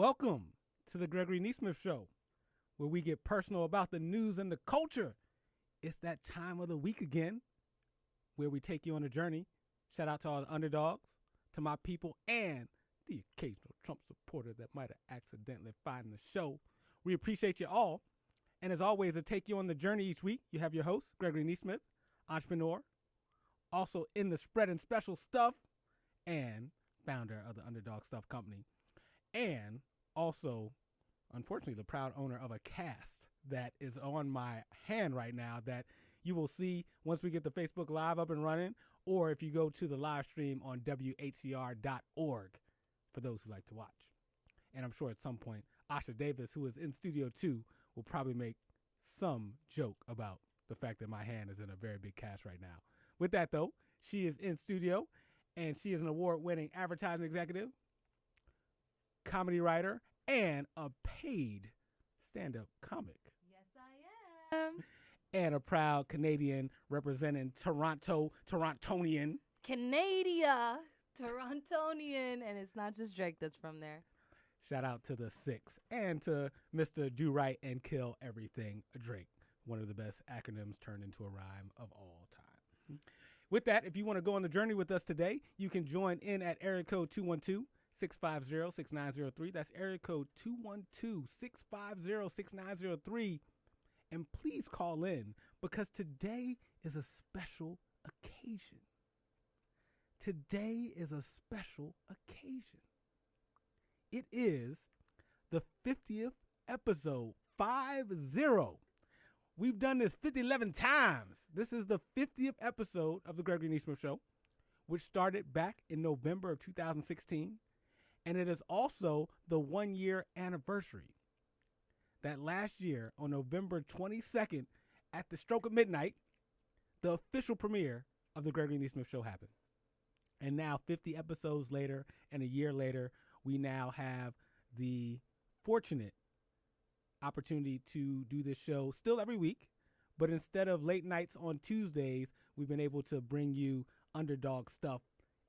Welcome to the Gregory Nesmith Show, where we get personal about the news and the culture. It's that time of the week again, where we take you on a journey. Shout out to all the underdogs, to my people, and the occasional Trump supporter that might have accidentally found the show. We appreciate you all. And as always, to take you on the journey each week, you have your host, Gregory Nesmith, entrepreneur, also in the Spread and Special Stuff, and founder of the Underdog Stuff Company. And also, unfortunately, the proud owner of a cast that is on my hand right now that you will see once we get the Facebook Live up and running, or if you go to the live stream on WHCR.org for those who like to watch. And I'm sure at some point, Asha Davis, who is in Studio 2, will probably make some joke about the fact that my hand is in a very big cast right now. With that, though, she is in studio, and she is an award-winning advertising executive, comedy writer, and a paid stand-up comic. Yes, I am. And a proud Canadian representing Toronto, Torontonian. Canada, Torontonian, and it's not just Drake that's from there. Shout out to the Six and to Mr. Do Right and Kill Everything Drake. One of the best acronyms turned into a rhyme of all time. With that, if you want to go on the journey with us today, you can join in at area code 212-650-6903. That's area code 212-650-6903. And please call in because today is a special occasion. Today is a special occasion. It is the 50th episode, 50. We've done this 11 times. This is the 50th episode of the Gregory Nesmith Show, which started back in November of 2016. And it is also the 1-year anniversary. That last year, on November 22nd, at the stroke of midnight, the official premiere of the Gregory Nesmith Show happened. And now, 50 episodes later and a year later, we now have the fortunate opportunity to do this show still every week. But instead of late nights on Tuesdays, we've been able to bring you underdog stuff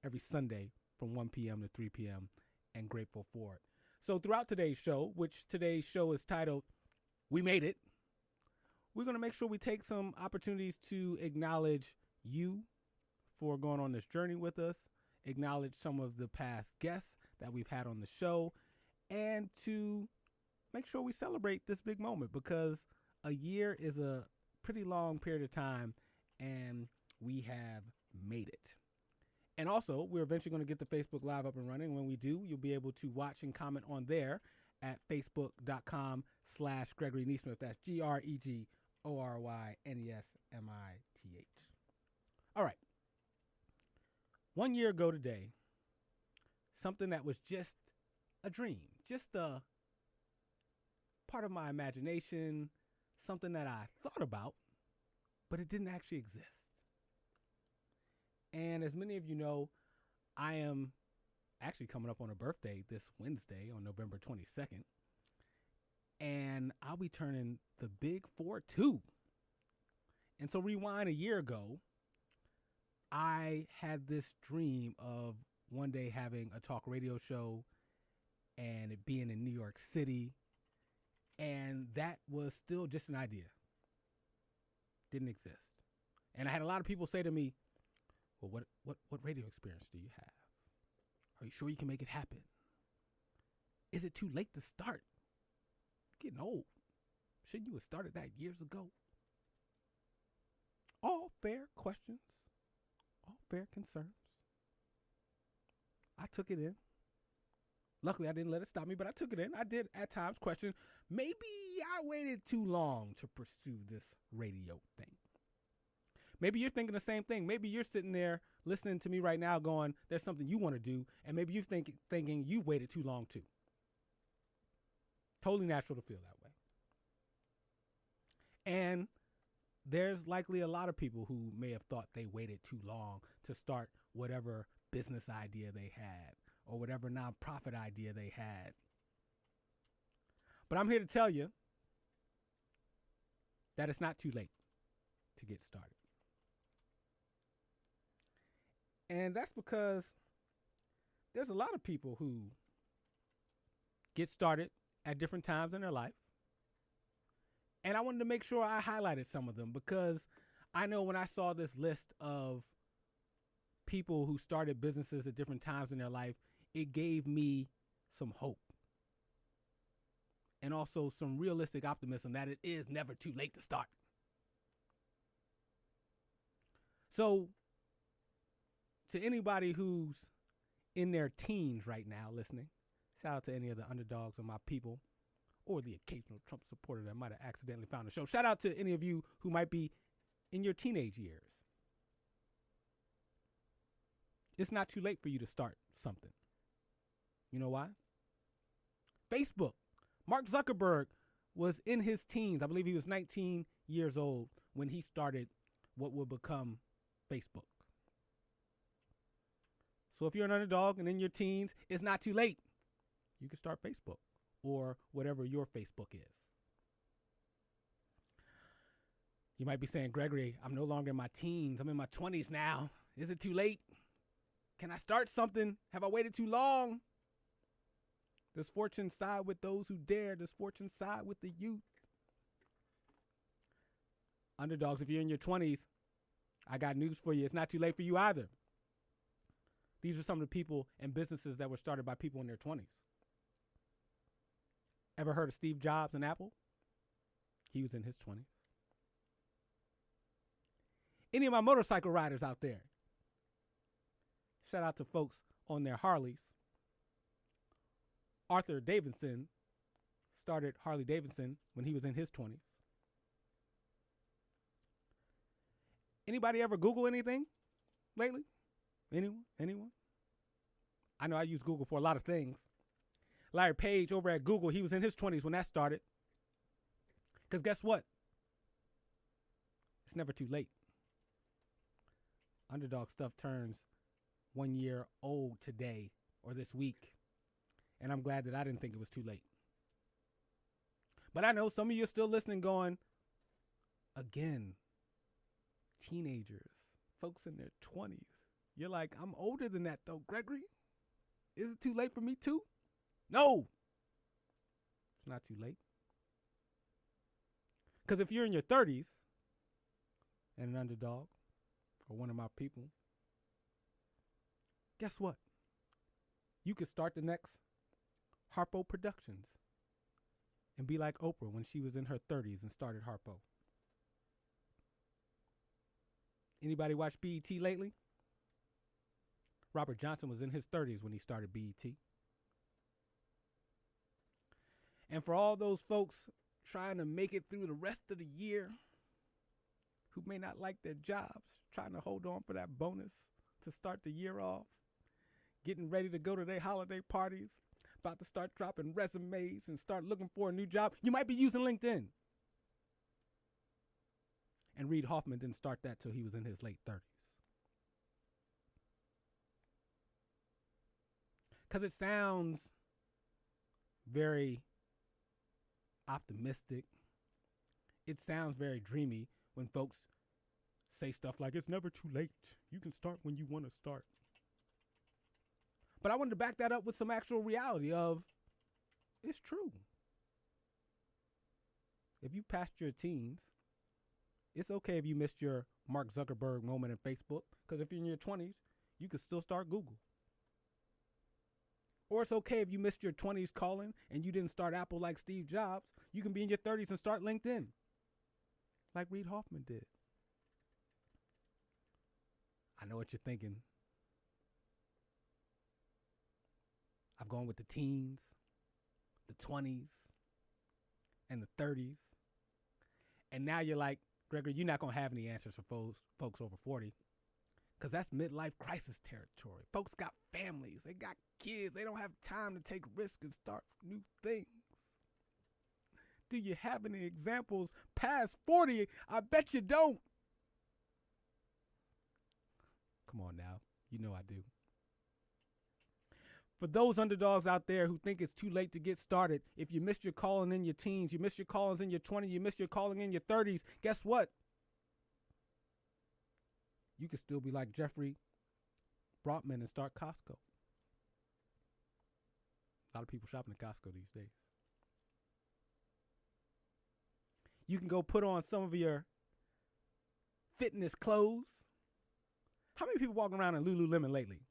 every Sunday from 1 p.m. to 3 p.m. and grateful for it. So throughout today's show, which today's show is titled, We Made It, we're going to make sure we take some opportunities to acknowledge you for going on this journey with us, acknowledge some of the past guests that we've had on the show, and to make sure we celebrate this big moment because a year is a pretty long period of time and we have made it. And also, we're eventually going to get the Facebook Live up and running. When we do, you'll be able to watch and comment on there at facebook.com/Gregory Nesmith. That's GregoryNesmith. All right. 1 year ago today, something that was just a dream, just a part of my imagination, something that I thought about, but it didn't actually exist. And as many of you know, I am actually coming up on a birthday this Wednesday on November 22nd. And I'll be turning the big 4-2. And so rewind a year ago, I had this dream of one day having a talk radio show and it being in New York City. And that was still just an idea. Didn't exist. And I had a lot of people say to me, well, what radio experience do you have? Are you sure you can make it happen? Is it too late to start? You're getting old. Shouldn't you have started that years ago? All fair questions, all fair concerns. I took it in. Luckily, I didn't let it stop me, but I took it in. I did at times question, maybe I waited too long to pursue this radio thing. Maybe you're thinking the same thing. Maybe you're sitting there listening to me right now going, there's something you want to do, and maybe you're thinking you waited too long too. Totally natural to feel that way. And there's likely a lot of people who may have thought they waited too long to start whatever business idea they had or whatever nonprofit idea they had. But I'm here to tell you that it's not too late to get started. And that's because there's a lot of people who get started at different times in their life. And I wanted to make sure I highlighted some of them because I know when I saw this list of people who started businesses at different times in their life, it gave me some hope. And also some realistic optimism that it is never too late to start. So, to anybody who's in their teens right now listening, shout out to any of the underdogs of my people or the occasional Trump supporter that might have accidentally found the show. Shout out to any of you who might be in your teenage years. It's not too late for you to start something. You know why? Facebook. Mark Zuckerberg was in his teens. I believe he was 19 years old when he started what would become Facebook. So if you're an underdog and in your teens, it's not too late. You can start Facebook or whatever your Facebook is. You might be saying, Gregory, I'm no longer in my teens. I'm in my 20s now. Is it too late? Can I start something? Have I waited too long? Does fortune side with those who dare? Does fortune side with the youth? Underdogs, if you're in your 20s, I got news for you. It's not too late for you either. These are some of the people and businesses that were started by people in their 20s. Ever heard of Steve Jobs and Apple? He was in his 20s. Any of my motorcycle riders out there? Shout out to folks on their Harleys. Arthur Davidson started Harley Davidson when he was in his 20s. Anybody ever Google anything lately? Anyone? I know I use Google for a lot of things. Larry Page over at Google, he was in his 20s when that started. Because guess what? It's never too late. Underdog stuff turns 1 year old today or this week. And I'm glad that I didn't think it was too late. But I know some of you are still listening going, again, teenagers, folks in their 20s. You're like, I'm older than that though, Gregory. Is it too late for me too? No. It's not too late. Because if you're in your 30s and an underdog or one of my people, guess what? You could start the next Harpo Productions and be like Oprah when she was in her 30s and started Harpo. Anybody watch BET lately? Robert Johnson was in his 30s when he started BET. And for all those folks trying to make it through the rest of the year who may not like their jobs, trying to hold on for that bonus to start the year off, getting ready to go to their holiday parties, about to start dropping resumes and start looking for a new job, you might be using LinkedIn. And Reid Hoffman didn't start that till he was in his late 30s. Because it sounds very optimistic. It sounds very dreamy when folks say stuff like, it's never too late. You can start when you want to start. But I wanted to back that up with some actual reality of, it's true. If you passed your teens, it's okay if you missed your Mark Zuckerberg moment in Facebook, because if you're in your 20s, you can still start Google. Or it's okay if you missed your 20s calling and you didn't start Apple like Steve Jobs. You can be in your 30s and start LinkedIn like Reid Hoffman did. I know what you're thinking. I've gone with the teens, the 20s, and the 30s. And now you're like, Gregory, you're not going to have any answers for folks over 40. Because that's midlife crisis territory. Folks got families. They got kids. They don't have time to take risks and start new things. Do you have any examples past 40? I bet you don't. Come on now. You know I do. For those underdogs out there who think it's too late to get started, if you missed your calling in your teens, you missed your callings in your 20s, you missed your calling in your 30s, guess what? You could still be like Jeffrey Brotman and start Costco. A lot of people shopping at Costco these days. You can go put on some of your fitness clothes. How many people walking around in Lululemon lately?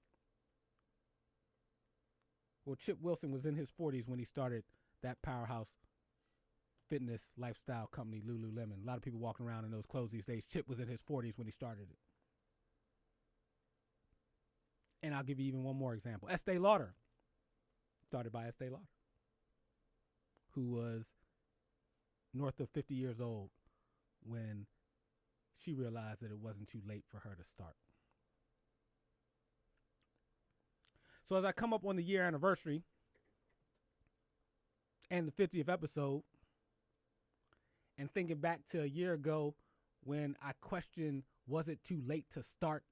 Well, Chip Wilson was in his 40s when he started that powerhouse fitness lifestyle company, Lululemon. A lot of people walking around in those clothes these days. Chip was in his 40s when he started it. And I'll give you even one more example. Estee Lauder. Started by Estee Lauder, who was north of 50 years old when she realized that it wasn't too late for her to start. So as I come up on the year anniversary and the 50th episode, and thinking back to a year ago when I questioned, was it too late to start?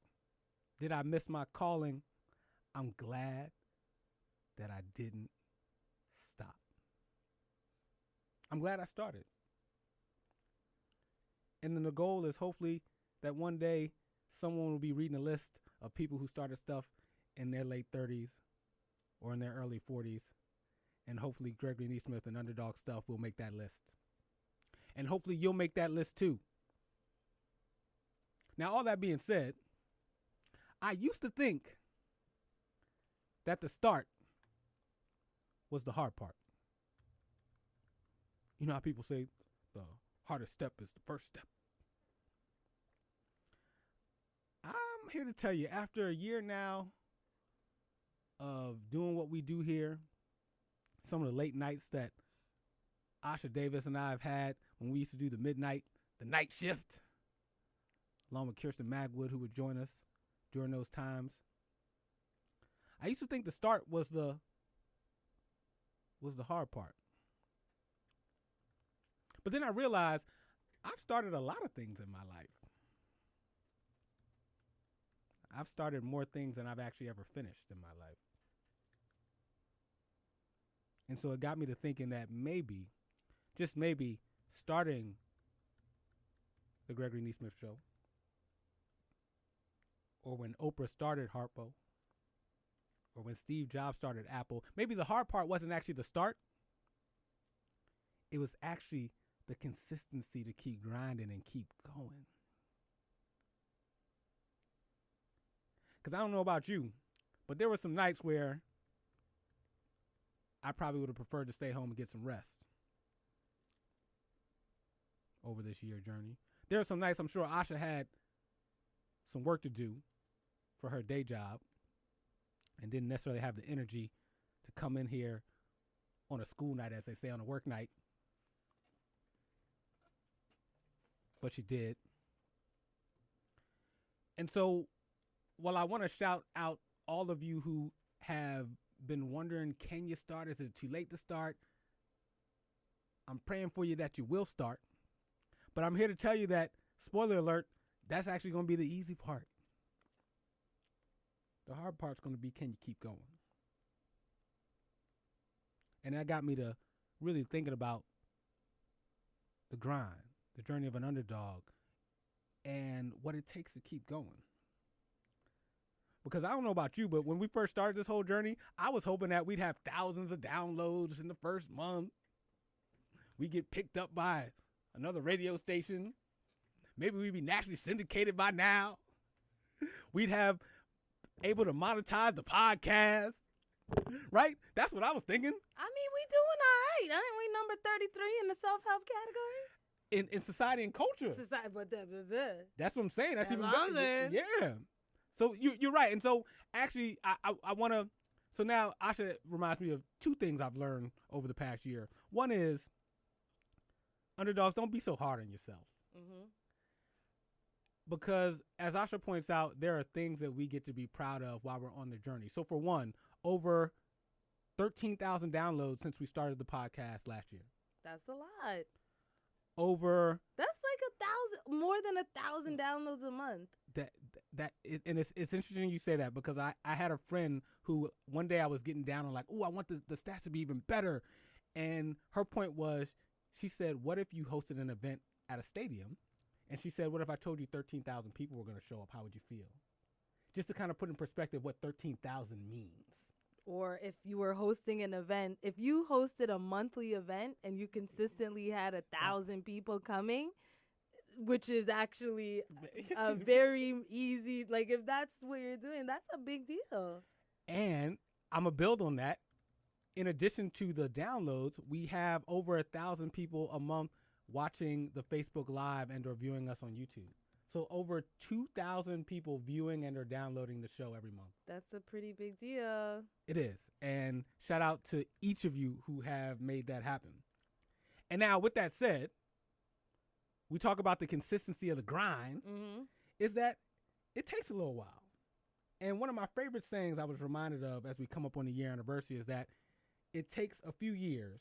Did I miss my calling? I'm glad that I didn't stop. I'm glad I started. And then the goal is hopefully that one day someone will be reading a list of people who started stuff in their late 30s or in their early 40s. And hopefully Gregory Nesmith and Underdog Stuff will make that list. And hopefully you'll make that list too. Now, all that being said, I used to think that the start was the hard part. You know how people say the hardest step is the first step. I'm here to tell you, after a year now of doing what we do here, some of the late nights that Asha Davis and I have had when we used to do the night shift, along with Kirsten Magwood, who would join us during those times. I used to think the start was the hard part. But then I realized I've started a lot of things in my life. I've started more things than I've actually ever finished in my life. And so it got me to thinking that maybe, just maybe, starting the Gregory Nesmith Show, or when Oprah started Harpo, or when Steve Jobs started Apple, maybe the hard part wasn't actually the start. It was actually the consistency to keep grinding and keep going. Because I don't know about you, but there were some nights where I probably would have preferred to stay home and get some rest over this year journey. There are some nights I'm sure Asha had some work to do for her day job and didn't necessarily have the energy to come in here on a school night, as they say, on a work night. But she did. And so while I want to shout out all of you who have been wondering, can you start? Is it too late to start? I'm praying for you that you will start. But I'm here to tell you that, spoiler alert, that's actually going to be the easy part. The hard part's going to be, can you keep going? And that got me to really thinking about the grind, the journey of an underdog, and what it takes to keep going. Because I don't know about you, but when we first started this whole journey, I was hoping that we'd have thousands of downloads in the first month. We get picked up by another radio station. Maybe we'd be nationally syndicated by now. We'd have able to monetize the podcast. Right? That's what I was thinking. I mean, we doing all right. Aren't we number 33 in the self-help category? In society and culture. Society, but that. That's what I'm saying. That's even better. better. Yeah. So you're right. And so actually, I want to, so now Asha reminds me of two things I've learned over the past year. One is, underdogs, don't be so hard on yourself. Mm-hmm. Because as Asha points out, there are things that we get to be proud of while we're on the journey. So for one, over 13,000 downloads since we started the podcast last year. That's a lot. That's like 1,000, more than 1,000 downloads a month. And it's interesting you say that, because I had a friend who one day I was getting down on, like, oh, I want the stats to be even better. And her point was, she said, what if you hosted an event at a stadium? And she said, what if I told you 13,000 people were going to show up? How would you feel? Just to kind of put in perspective what 13,000 means. Or if you were hosting an event, if you hosted a monthly event and you consistently had 1,000 people coming, which is actually a very easy, like if that's what you're doing, that's a big deal. And I'm going to build on that. In addition to the downloads, we have over 1,000 people a month watching the Facebook Live and or viewing us on YouTube. So over 2,000 people viewing and or downloading the show every month. That's a pretty big deal. It is. And shout out to each of you who have made that happen. And now with that said, we talk about the consistency of the grind, is that it takes a little while. And one of my favorite sayings I was reminded of as we come up on the year anniversary is that it takes a few years,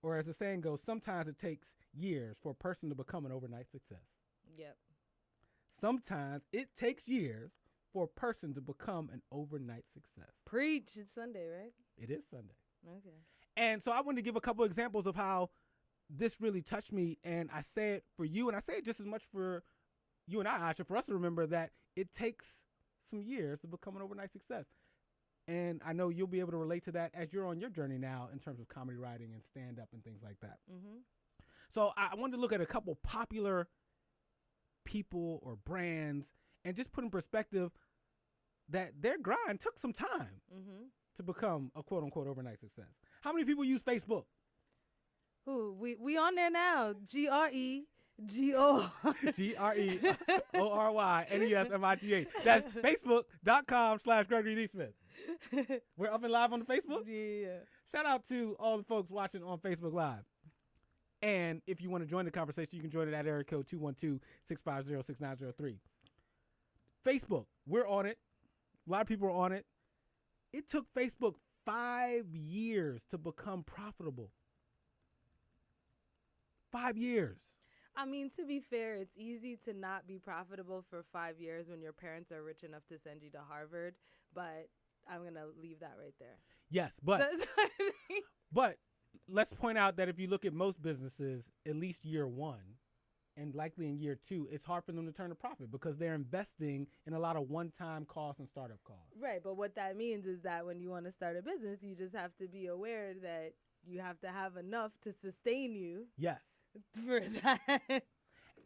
or as the saying goes, sometimes it takes years for a person to become an overnight success. Yep. Sometimes it takes years for a person to become an overnight success. Preach. It's Sunday, right? It is Sunday. Okay. And so I wanted to give a couple examples of how this really touched me. And I say it for you, and I say it just as much for you and I, Asha, for us to remember that it takes some years to become an overnight success. And I know you'll be able to relate to that as you're on your journey now in terms of comedy writing and stand-up and things like that. So I wanted to look at a couple popular people or brands and just put in perspective that their grind took some time to become a quote-unquote overnight success. How many people use Facebook? Who? We on there now. Gregory. GregoryNesmith. That's facebook.com/Gregory Nesmith. We're up and live on the Facebook? Yeah. Shout out to all the folks watching on Facebook Live. And if you want to join the conversation, you can join it at area code 212-650-6903. Facebook, we're on it. A lot of people are on it. It took Facebook 5 years to become profitable. 5 years. I mean, to be fair, it's easy to not be profitable for 5 years when your parents are rich enough to send you to Harvard, but I'm going to leave that right there. Yes, but let's point out that if you look at most businesses, at least year one and likely in year two, it's hard for them to turn a profit because they're investing in a lot of one-time costs and startup costs. Right, but what that means is that when you want to start a business, you just have to be aware that you have to have enough to sustain you. Yes. For that.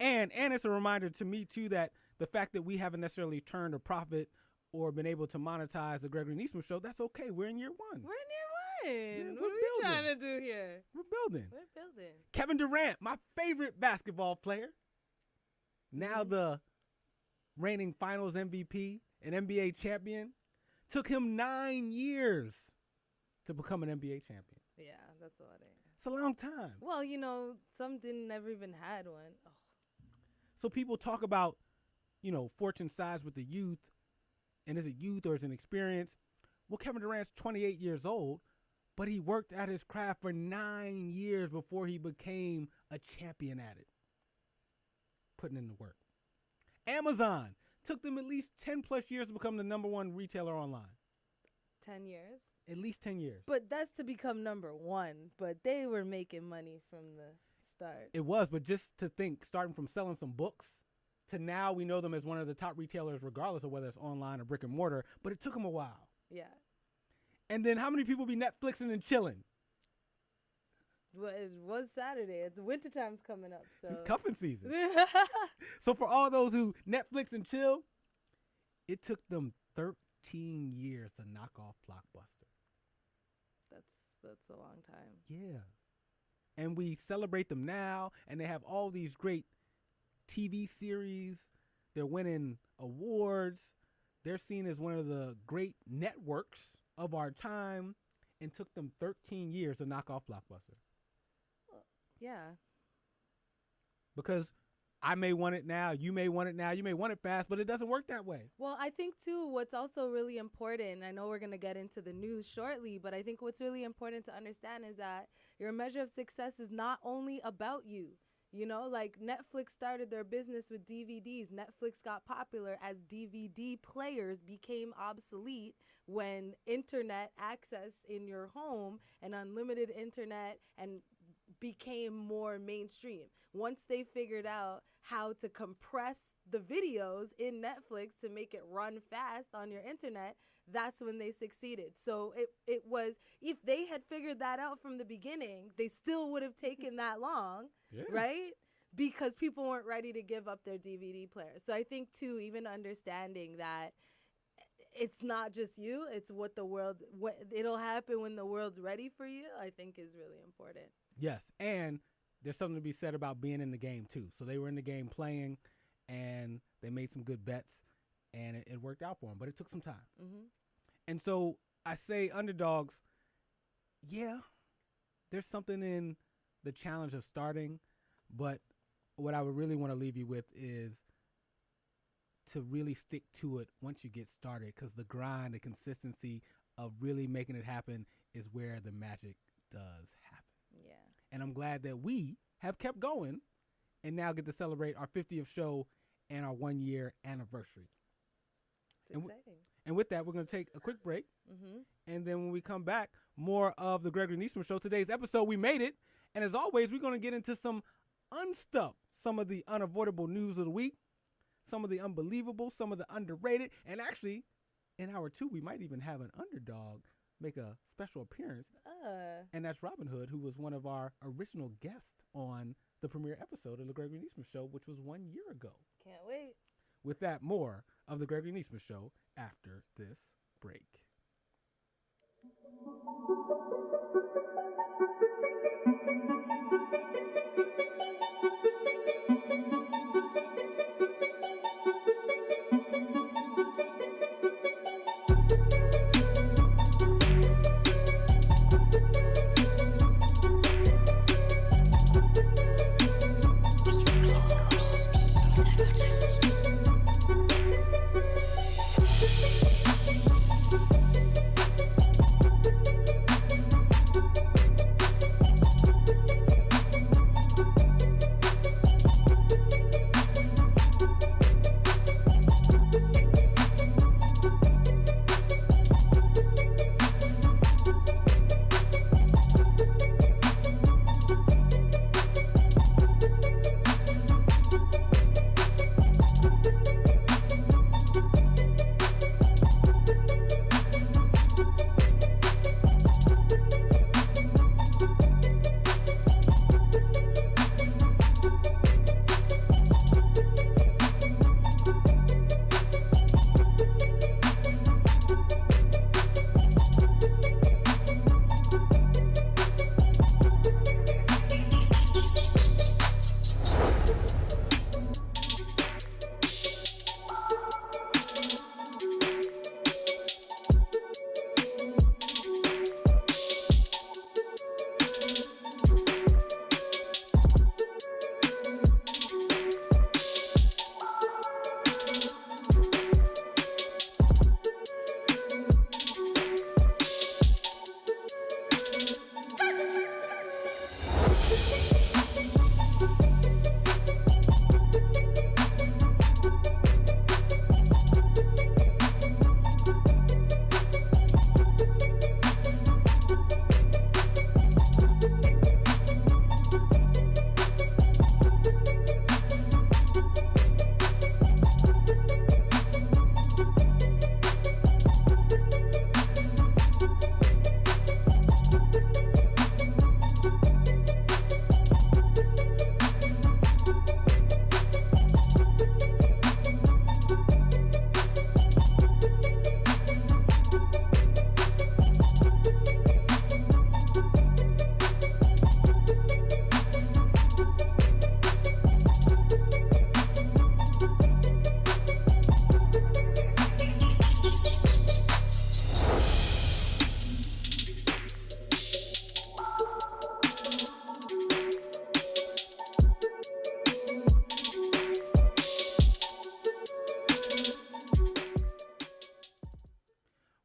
And it's a reminder to me, too, that the fact that we haven't necessarily turned a profit or been able to monetize the Gregory Nesmith show, that's okay. We're in year one. We're in year one. Yeah, what are we trying to do here? We're building. We're building. Kevin Durant, my favorite basketball player, now the reigning finals MVP and NBA champion, took him 9 years to become an NBA champion. Yeah, that's a lot. It's a long time. Well, some didn't never even had one. Oh. So people talk about, fortune size with the youth, and is it youth or is it an experience? Well, Kevin Durant's 28 years old, but he worked at his craft for 9 years before he became a champion at it. Putting in the work. Amazon took them at least 10 plus years to become the number one retailer online. 10 years? At least 10 years. But that's to become number one. But they were making money from the start. It was, but just to think, starting from selling some books to now we know them as one of the top retailers regardless of whether it's online or brick and mortar, but it took them a while. Yeah. And then how many people be Netflixing and chilling? Well, it was Saturday. The winter time's coming up. So. It's cuffing season. So for all those who Netflix and chill, it took them 13 years to knock off Blockbuster. That's a long time. Yeah. And we celebrate them now, and they have all these great TV series. They're winning awards. They're seen as one of the great networks of our time, and took them 13 years to knock off Blockbuster. Yeah. Because I may want it now, you may want it now, you may want it fast, but it doesn't work that way. Well, I think, too, what's also really important, I know we're going to get into the news shortly, but I think what's really important to understand is that your measure of success is not only about you. Like Netflix started their business with DVDs. Netflix got popular as DVD players became obsolete when internet access in your home and unlimited internet and became more mainstream. Once they figured out how to compress the videos in Netflix to make it run fast on your internet, that's when they succeeded. So it was, if they had figured that out from the beginning, they still would have taken that long, right? Because people weren't ready to give up their DVD player. So I think, too, even understanding that it's not just you, it's what the world, it'll happen when the world's ready for you, I think is really important. Yes, and there's something to be said about being in the game, too. So they were in the game playing, and they made some good bets, and it worked out for them. But it took some time. Mm-hmm. And so I say underdogs, yeah, there's something in the challenge of starting, but what I would really want to leave you with is to really stick to it once you get started, because the grind, the consistency of really making it happen is where the magic does happen. Yeah. And I'm glad that we have kept going and now get to celebrate our 50th show and our 1-year anniversary. It's exciting. And with that, we're going to take a quick break. Mm-hmm. And then when we come back, more of the Gregory Nesmith Show. Today's episode, we made it. And as always, we're going to get into some unstuff, some of the unavoidable news of the week, some of the unbelievable, some of the underrated. And actually, in hour 2, we might even have an underdog make a special appearance. And that's Robin Hood, who was one of our original guests on the premiere episode of the Gregory Nesmith Show, which was 1 year ago. Can't wait. With that, more of the Gregory Nesmith Show after this break.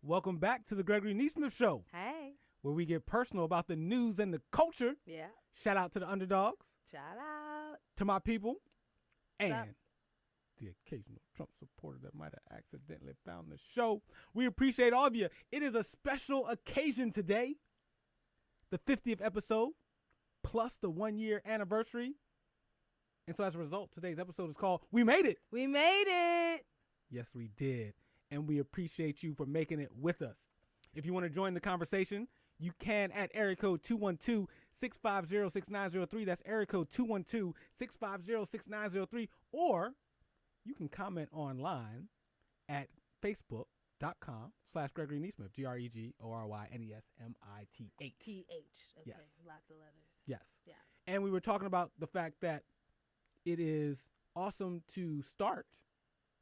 Welcome back to the Gregory Nesmith Show. Hey. Where we get personal about the news and the culture. Yeah. Shout out to the underdogs. Shout out. To my people. And up? The occasional Trump supporter that might have accidentally found the show. We appreciate all of you. It is a special occasion today. The 50th episode, plus the 1-year anniversary. And so as a result, today's episode is called We Made It. We made it. Yes, we did. And we appreciate you for making it with us. If you want to join the conversation, you can at area code 212-650-6903. That's area code 212-650-6903. Or you can comment online at facebook.com/Gregory Nesmith, GregoryNesmith. TH. Okay. Yes. Lots of letters. Yes. Yeah. And we were talking about the fact that it is awesome to start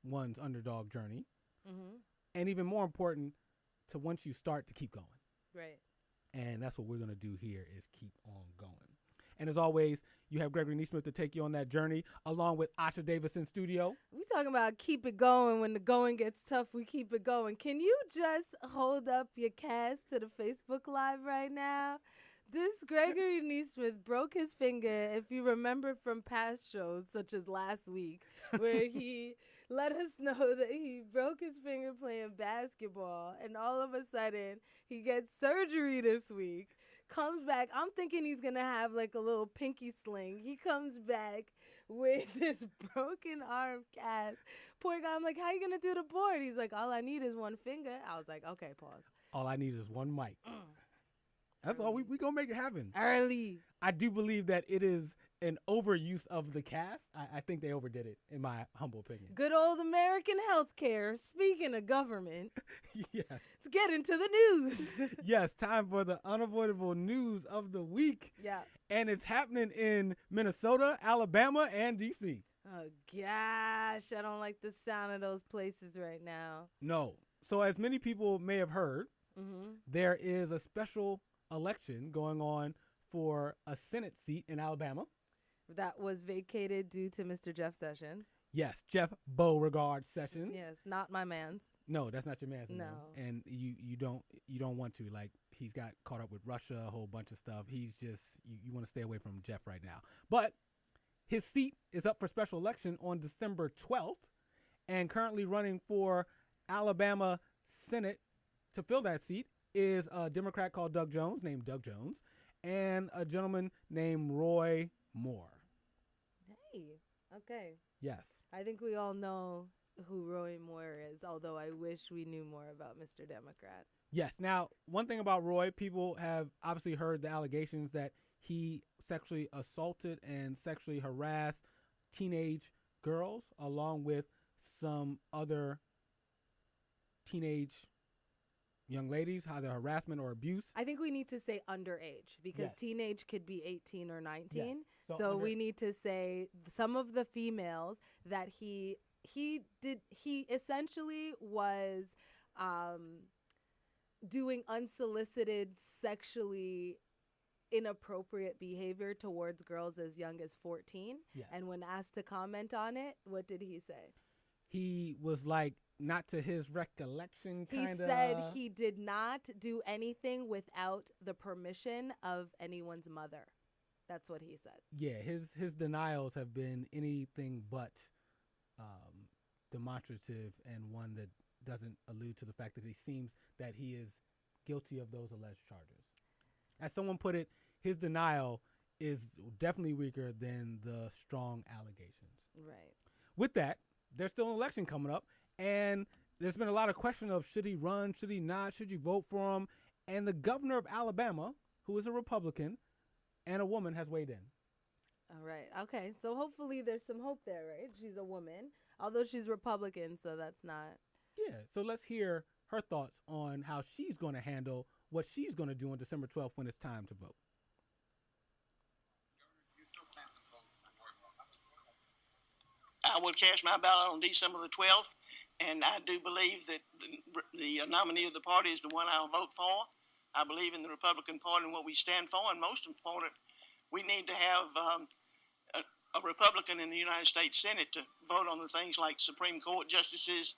one's underdog journey. Mm-hmm. And even more important, to once you start, to keep going. Right. And that's what we're going to do here is keep on going. And as always, you have Gregory Nesmith to take you on that journey, along with Asha Davis in studio. We talking about keep it going. When the going gets tough, we keep it going. Can you just hold up your cast to the Facebook Live right now? This Gregory Nesmith broke his finger, if you remember from past shows, such as last week, where he let us know that he broke his finger playing basketball, and all of a sudden, he gets surgery this week, comes back. I'm thinking he's going to have like a little pinky sling. He comes back with this broken arm cast. Poor guy, I'm like, how you going to do the board? He's like, all I need is one finger. I was like, okay, pause. All I need is one mic. That's all. We going to make it happen. Early. I do believe that it is an overuse of the cast. I think they overdid it, in my humble opinion. Good old American healthcare. Speaking of government, Yes. let's get into the news. Yes, time for the unavoidable news of the week. Yeah. And it's happening in Minnesota, Alabama, and D.C. Oh, gosh. I don't like the sound of those places right now. No. So as many people may have heard, there is a special election going on for a Senate seat in Alabama. That was vacated due to Mr. Jeff Sessions. Yes, Jeff Beauregard Sessions. Yes, not my man's. No, that's not your man's. No. And you don't want to. Like, he's got caught up with Russia, a whole bunch of stuff. He's just, you want to stay away from Jeff right now. But his seat is up for special election on December 12th, and currently running for Alabama Senate to fill that seat is a Democrat called named Doug Jones, and a gentleman named Roy Moore. Hey, okay. Yes. I think we all know who Roy Moore is, although I wish we knew more about Mr. Democrat. Yes. Now, one thing about Roy, people have obviously heard the allegations that he sexually assaulted and sexually harassed teenage girls, along with some other teenage young ladies, either harassment or abuse. I think we need to say underage, because Yes. teenage could be 18 or 19. Yes. So we need to say some of the females that he essentially was doing unsolicited sexually inappropriate behavior towards girls as young as 14. Yes. And when asked to comment on it, what did he say? He was like, not to his recollection, kind of. He said he did not do anything without the permission of anyone's mother. That's what he said. Yeah, his denials have been anything but demonstrative, and one that doesn't allude to the fact that he seems that he is guilty of those alleged charges. As someone put it, his denial is definitely weaker than the strong allegations. Right. With that, there's still an election coming up, and there's been a lot of question of should he run, should he not, should you vote for him? And the governor of Alabama, who is a Republican and a woman, has weighed in. All right. Okay. So hopefully there's some hope there, right? She's a woman, although she's Republican, so that's not. Yeah. So let's hear her thoughts on how she's going to handle what she's going to do on December 12th when it's time to vote. I will cast my ballot on December the 12th, and I do believe that the nominee of the party is the one I'll vote for. I believe in the Republican Party and what we stand for, and most important, we need to have a Republican in the United States Senate to vote on the things like Supreme Court justices,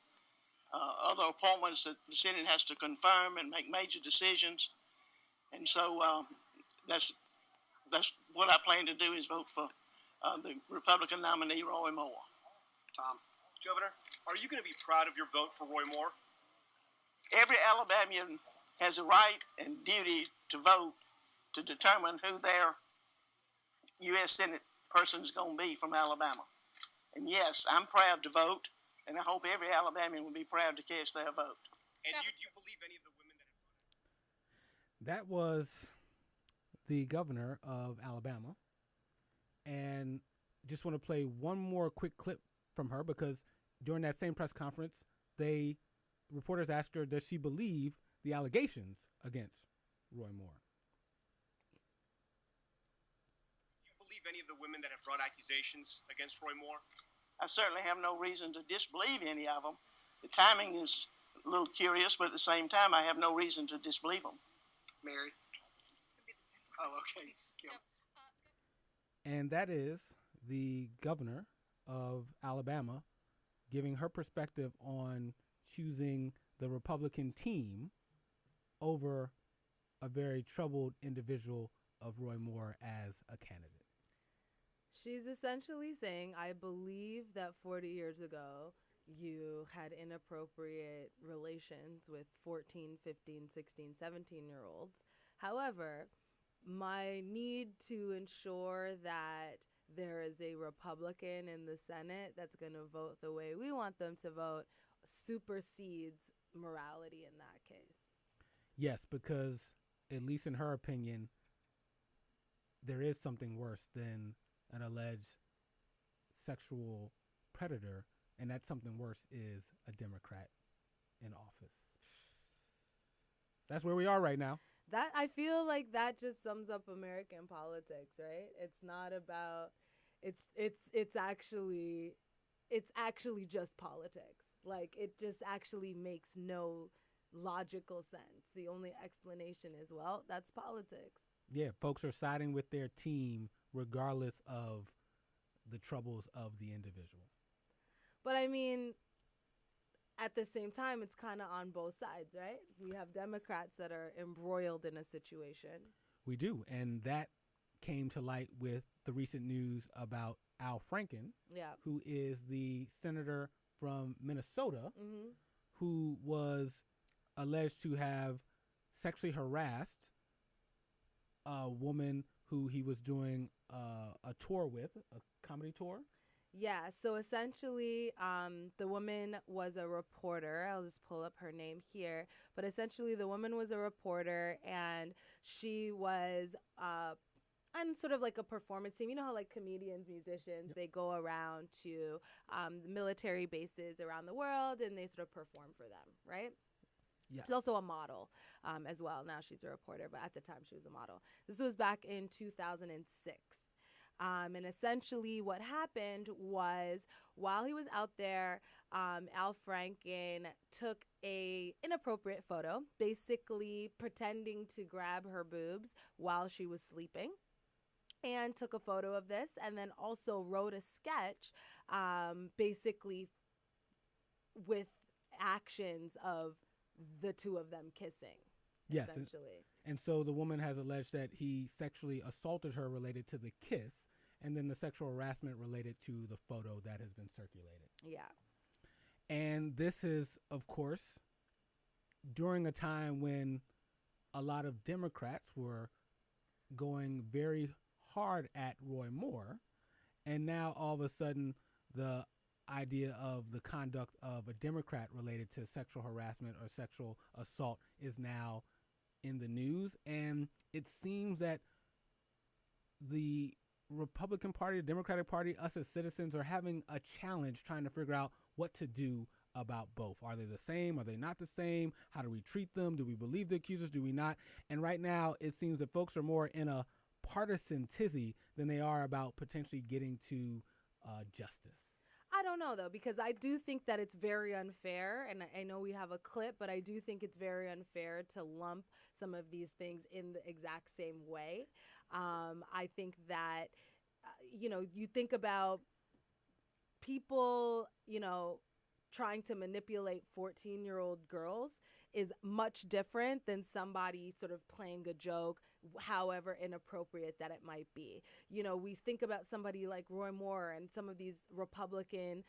other appointments that the Senate has to confirm and make major decisions. And so that's what I plan to do, is vote for the Republican nominee, Roy Moore. Tom. Governor, are you going to be proud of your vote for Roy Moore? Every Alabamian has a right and duty to vote to determine who their U.S. Senate person is going to be from Alabama. And yes, I'm proud to vote, and I hope every Alabamian will be proud to cast their vote. And do you believe any of the women that have That was the governor of Alabama. And just want to play one more quick clip from her because during that same press conference, reporters asked her, does she believe the allegations against Roy Moore? Do you believe any of the women that have brought accusations against Roy Moore? I certainly have no reason to disbelieve any of them. The timing is a little curious, but at the same time, I have no reason to disbelieve them. Mary? Oh, okay. Yeah. And that is the governor of Alabama giving her perspective on choosing the Republican team over a very troubled individual of Roy Moore as a candidate. She's essentially saying, I believe that 40 years ago, you had inappropriate relations with 14, 15, 16, 17-year-olds. However, my need to ensure that there is a Republican in the Senate that's going to vote the way we want them to vote supersedes morality in that case. Yes, because at least in her opinion, there is something worse than an alleged sexual predator, and that something worse is a Democrat in office. That's where we are right now. That I feel like that just sums up American politics, right? It's not about it's actually just politics. Like it just actually makes no logical sense. The only explanation is, well, that's politics. Yeah, folks are siding with their team regardless of the troubles of the individual. But I mean, at the same time, it's kind of on both sides, right? We have Democrats that are embroiled in a situation. We do, and that came to light with the recent news about Al Franken, who is the senator from Minnesota, who was alleged to have sexually harassed a woman who he was doing a tour with, a comedy tour. Yeah, so essentially, the woman was a reporter. I'll just pull up her name here. But essentially, the woman was a reporter, and she was on sort of like a performance team. You know how like comedians, musicians, they go around to military bases around the world, and they sort of perform for them, right? Yes. She's also a model as well. Now she's a reporter, but at the time she was a model. This was back in 2006. And essentially what happened was while he was out there, Al Franken took a inappropriate photo, basically pretending to grab her boobs while she was sleeping, and took a photo of this, and then also wrote a sketch basically with actions of the two of them kissing. Yes, essentially. And so the woman has alleged that he sexually assaulted her related to the kiss, and then the sexual harassment related to the photo that has been circulated. Yeah. And this is, of course, during a time when a lot of Democrats were going very hard at Roy Moore, and now all of a sudden the idea of the conduct of a Democrat related to sexual harassment or sexual assault is now in the news. And it seems that the Republican Party, the Democratic Party, us as citizens are having a challenge trying to figure out what to do about both. Are they the same? Are they not the same? How do we treat them? Do we believe the accusers? Do we not? And right now it seems that folks are more in a partisan tizzy than they are about potentially getting to justice. I don't know, though, because I do think that it's very unfair, and I know we have a clip, but I do think it's very unfair to lump some of these things in the exact same way. I think that, you think about people, trying to manipulate 14-year-old girls is much different than somebody sort of playing a joke, however inappropriate that it might be. You know, we think about somebody like Roy Moore and some of these Republican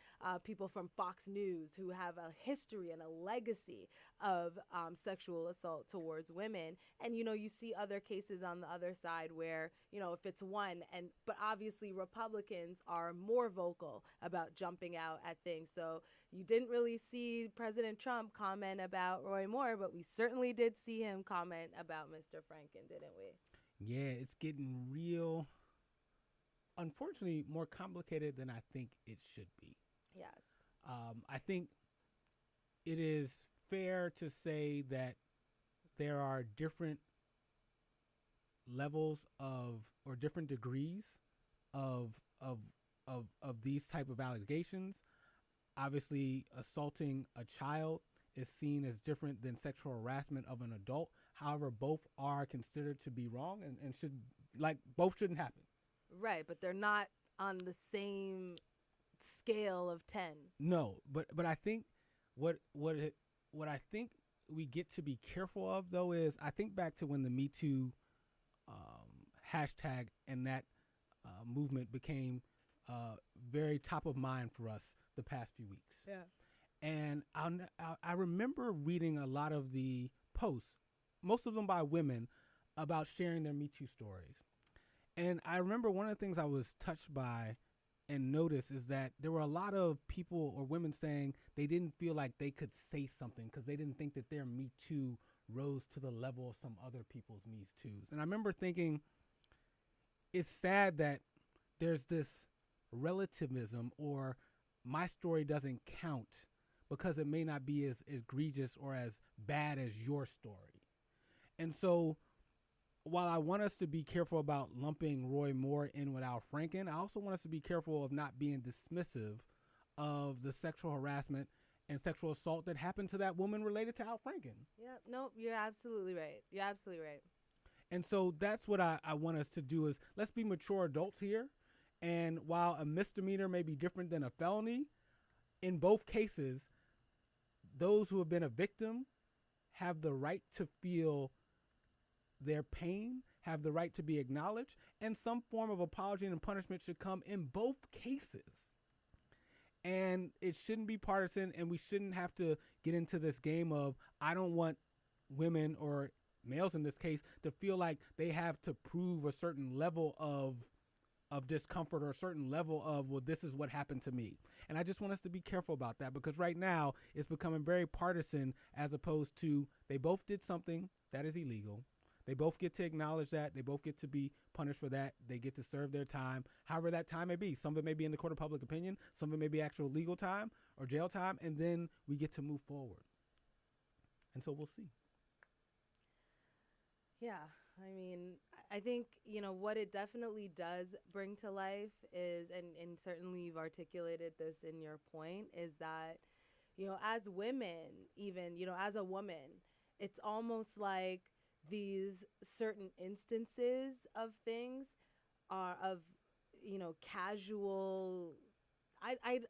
people from Fox News who have a history and a legacy of sexual assault towards women. And, you know, you see other cases on the other side where, you know, if it's one, but obviously Republicans are more vocal about jumping out at things. So you didn't really see President Trump comment about Roy Moore, but we certainly did see him comment about Mr. Franken, didn't we? Yeah, it's getting real, unfortunately, more complicated than I think it should be. Yes. I think it is fair to say that there are different levels of or different degrees of these type of allegations. Obviously, assaulting a child is seen as different than sexual harassment of an adult. However, both are considered to be wrong and should, like, both shouldn't happen. Right, but they're not on the same scale of 10. No, but I think what I think we get to be careful of, though, is I think back to when the Me Too hashtag and that movement became very top of mind for us the past few weeks. Yeah. And I remember reading a lot of the posts, most of them by women, about sharing their Me Too stories. And I remember one of the things I was touched by and noticed is that there were a lot of people or women saying they didn't feel like they could say something because they didn't think that their Me Too rose to the level of some other people's Me Too's. And I remember thinking, it's sad that there's this relativism, or my story doesn't count because it may not be as egregious or as bad as your story. And so while I want us to be careful about lumping Roy Moore in with Al Franken, I also want us to be careful of not being dismissive of the sexual harassment and sexual assault that happened to that woman related to Al Franken. Yeah, no, you're absolutely right. You're absolutely right. And so that's what I want us to do is let's be mature adults here. And while a misdemeanor may be different than a felony, in both cases, those who have been a victim have the right to feel their pain, have the right to be acknowledged, and some form of apology and punishment should come in both cases. And it shouldn't be partisan, and we shouldn't have to get into this game of, I don't want women or males in this case to feel like they have to prove a certain level of discomfort or a certain level of, well, this is what happened to me. And I just want us to be careful about that, because right now it's becoming very partisan, as opposed to they both did something that is illegal. They both get to acknowledge that. They both get to be punished for that. They get to serve their time, however that time may be. Some of it may be in the court of public opinion. Some of it may be actual legal time or jail time. And then we get to move forward. And so we'll see. Yeah. I mean, I think, you know, what it definitely does bring to life is, and certainly you've articulated this in your point, is that, you know, as women, even, you know, as a woman, it's almost like these certain instances of things are of, you know, casual,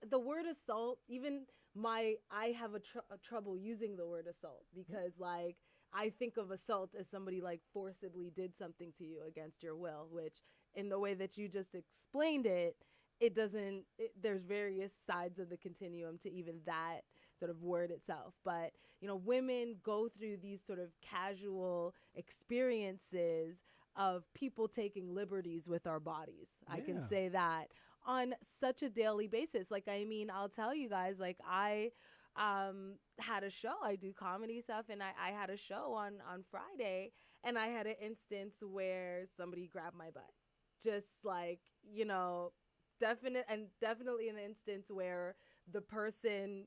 the word assault, even I have a trouble using the word assault, because like, I think of assault as somebody like forcibly did something to you against your will, which in the way that you just explained it, there's various sides of the continuum to even that sort of word itself. But, you know, women go through these sort of casual experiences of people taking liberties with our bodies. Yeah. I can say that on such a daily basis. Like, I mean, I'll tell you guys, like, I had a show. I do comedy stuff, and I had a show on Friday, and I had an instance where somebody grabbed my butt. Just like, you know, definitely an instance where the person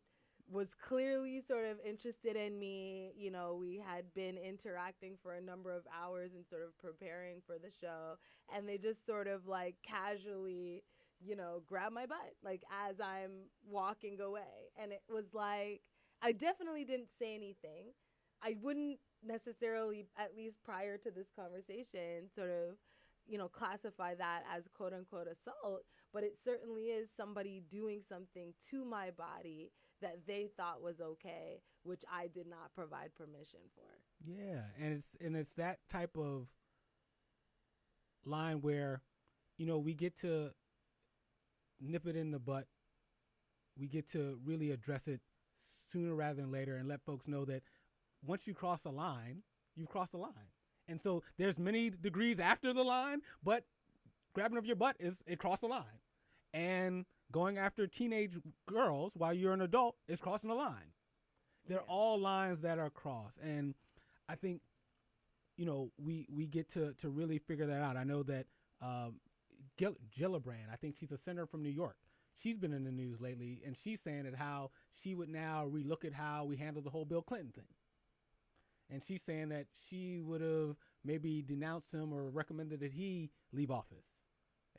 was clearly sort of interested in me. You know, we had been interacting for a number of hours and sort of preparing for the show, and they just sort of like casually, you know, grab my butt, like as I'm walking away. And it was like, I definitely didn't say anything. I wouldn't necessarily, at least prior to this conversation, sort of, you know, classify that as quote unquote assault, but it certainly is somebody doing something to my body that they thought was okay, which I did not provide permission for. Yeah. And it's that type of line where, we get to nip it in the butt. We get to really address it sooner rather than later and let folks know that once you cross a line, you've crossed the line. And so there's many degrees after the line, but grabbing of your butt it crossed the line. And going after teenage girls while you're an adult is crossing the line. They're all lines that are crossed. And I think, we get to really figure that out. I know that Gillibrand, I think she's a senator from New York. She's been in the news lately, and she's saying that how she would now relook at how we handled the whole Bill Clinton thing. And she's saying that she would have maybe denounced him or recommended that he leave office.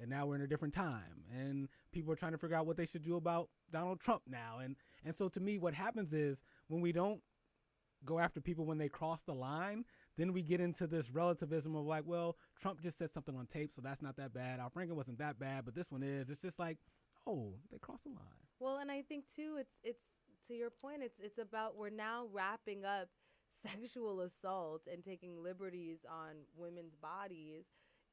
And now we're in a different time. And people are trying to figure out what they should do about Donald Trump now. And so to me, what happens is when we don't go after people when they cross the line, then we get into this relativism of like, well, Trump just said something on tape, so that's not that bad. Al Franken wasn't that bad, but this one is. It's just like, oh, they crossed the line. Well, and I think too, it's to your point, it's about we're now wrapping up sexual assault and taking liberties on women's bodies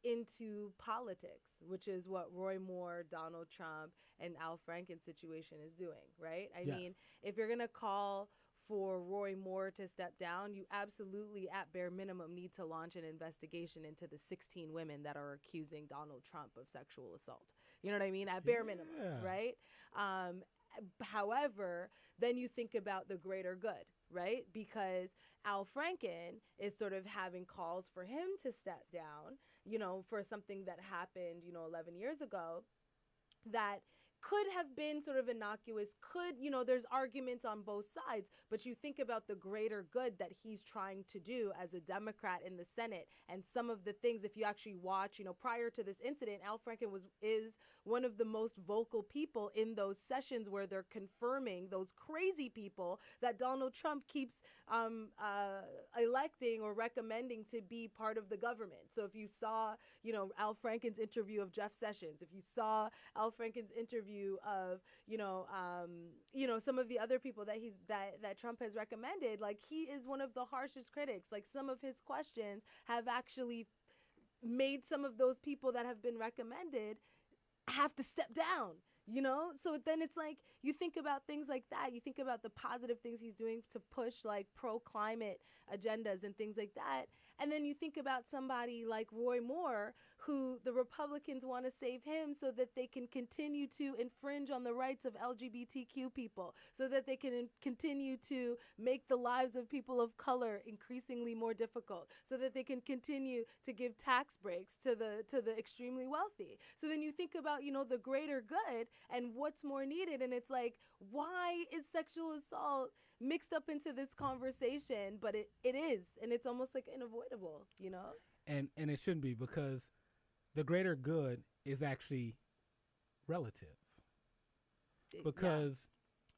into politics, which is what Roy Moore, Donald Trump, and Al Franken's situation is doing, right? I mean, if you're going to call for Roy Moore to step down, you absolutely, at bare minimum, need to launch an investigation into the 16 women that are accusing Donald Trump of sexual assault. You know what I mean? At bare minimum, right? However, then you think about the greater good, right? Because Al Franken is sort of having calls for him to step down, for something that happened, 11 years ago that could have been sort of innocuous, there's arguments on both sides, but you think about the greater good that he's trying to do as a Democrat in the Senate. And some of the things, if you actually watch, prior to this incident, Al Franken is one of the most vocal people in those sessions where they're confirming those crazy people that Donald Trump keeps electing or recommending to be part of the government. So if you saw, Al Franken's interview of Jeff Sessions, if you saw Al Franken's interview of, some of the other people that Trump has recommended, like he is one of the harshest critics. Like some of his questions have actually made some of those people that have been recommended have to step down, So then it's like you think about things like that. You think about the positive things he's doing to push like pro-climate agendas and things like that. And then you think about somebody like Roy Moore, who the Republicans want to save him so that they can continue to infringe on the rights of LGBTQ people, so that they can continue to make the lives of people of color increasingly more difficult, so that they can continue to give tax breaks to the extremely wealthy. So then you think about, the greater good and what's more needed. And it's like, why is sexual assault mixed up into this conversation? But it is, and it's almost like unavoidable, And it shouldn't be, because the greater good is actually relative. Because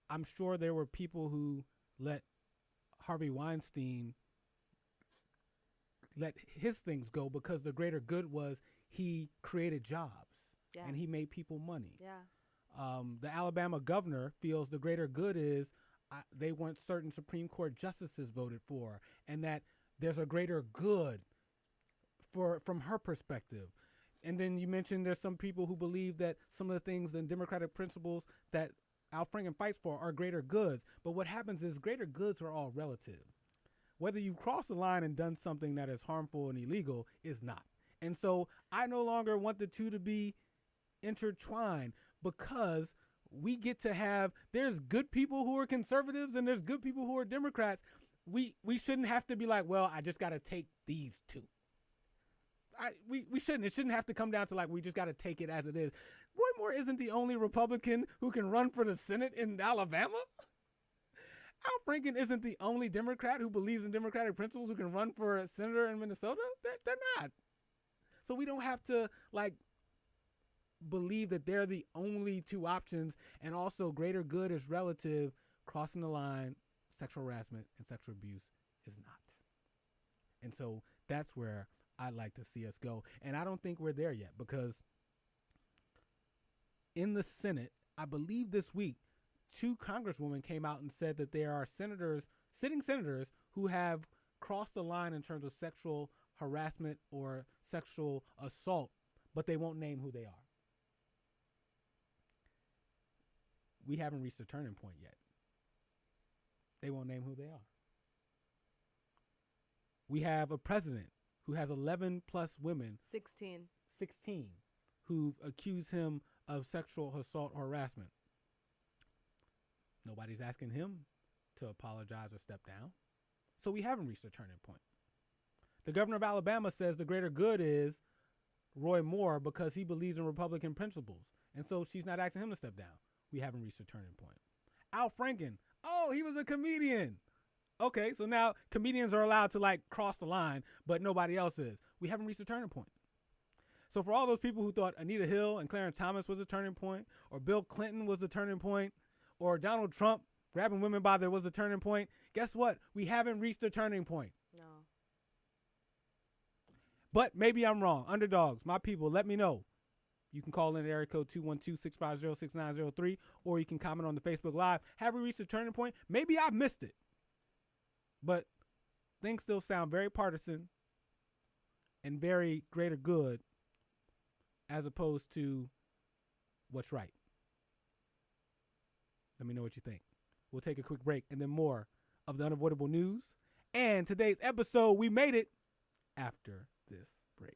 I'm sure there were people who let Harvey Weinstein let his things go because the greater good was he created jobs and he made people money. The Alabama governor feels the greater good is they want certain Supreme Court justices voted for, and that there's a greater good from her perspective. And then you mentioned there's some people who believe that some of the things and democratic principles that Al Franken fights for are greater goods. But what happens is greater goods are all relative. Whether you cross the line and done something that is harmful and illegal is not. And so I no longer want the two to be intertwined, because we get to have, there's good people who are conservatives and there's good people who are Democrats. We shouldn't have to be like, well, I just got to take these two. We shouldn't. It shouldn't have to come down to like, we just got to take it as it is. Roy Moore isn't the only Republican who can run for the Senate in Alabama. Al Franken isn't the only Democrat who believes in democratic principles who can run for a senator in Minnesota. They're not. So we don't have to like believe that they're the only two options. And also greater good is relative. Crossing the line, sexual harassment and sexual abuse is not. And so that's where I'd like to see us go. And I don't think we're there yet, because in the Senate, I believe this week, 2 congresswomen came out and said that there are sitting senators who have crossed the line in terms of sexual harassment or sexual assault, but they won't name who they are. We haven't reached a turning point yet. They won't name who they are. We have a president who has 11 plus women, 16, who've accused him of sexual assault or harassment. Nobody's asking him to apologize or step down. So we haven't reached a turning point. The governor of Alabama says the greater good is Roy Moore because he believes in Republican principles. And so she's not asking him to step down. We haven't reached a turning point. Al Franken, oh, he was a comedian. Okay, so now comedians are allowed to like cross the line, but nobody else is. We haven't reached a turning point. So for all those people who thought Anita Hill and Clarence Thomas was a turning point, or Bill Clinton was a turning point, or Donald Trump grabbing women by there was a turning point, guess what? We haven't reached a turning point. No. But maybe I'm wrong. Underdogs, my people, let me know. You can call in at area code 212-650-6903, or you can comment on the Facebook Live. Have we reached a turning point? Maybe I've missed it. But things still sound very partisan and very greater good as opposed to what's right. Let me know what you think. We'll take a quick break and then more of the unavoidable news. And today's episode, we made it after this break.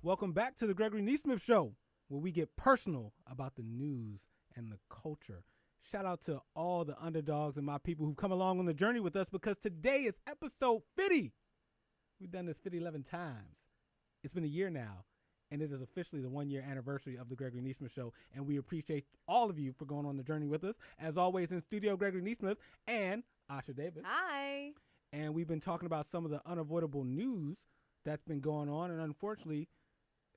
Welcome back to the Gregory Nesmith Show, where we get personal about the news and the culture. Shout out to all the underdogs and my people who've come along on the journey with us, because today is episode 50. We've done this 11 times. It's been a year now, and it is officially the 1 year anniversary of the Gregory Nesmith Show, and we appreciate all of you for going on the journey with us. As always, in studio, Gregory Nesmith and Asha Davis. Hi. And we've been talking about some of the unavoidable news that's been going on, and unfortunately,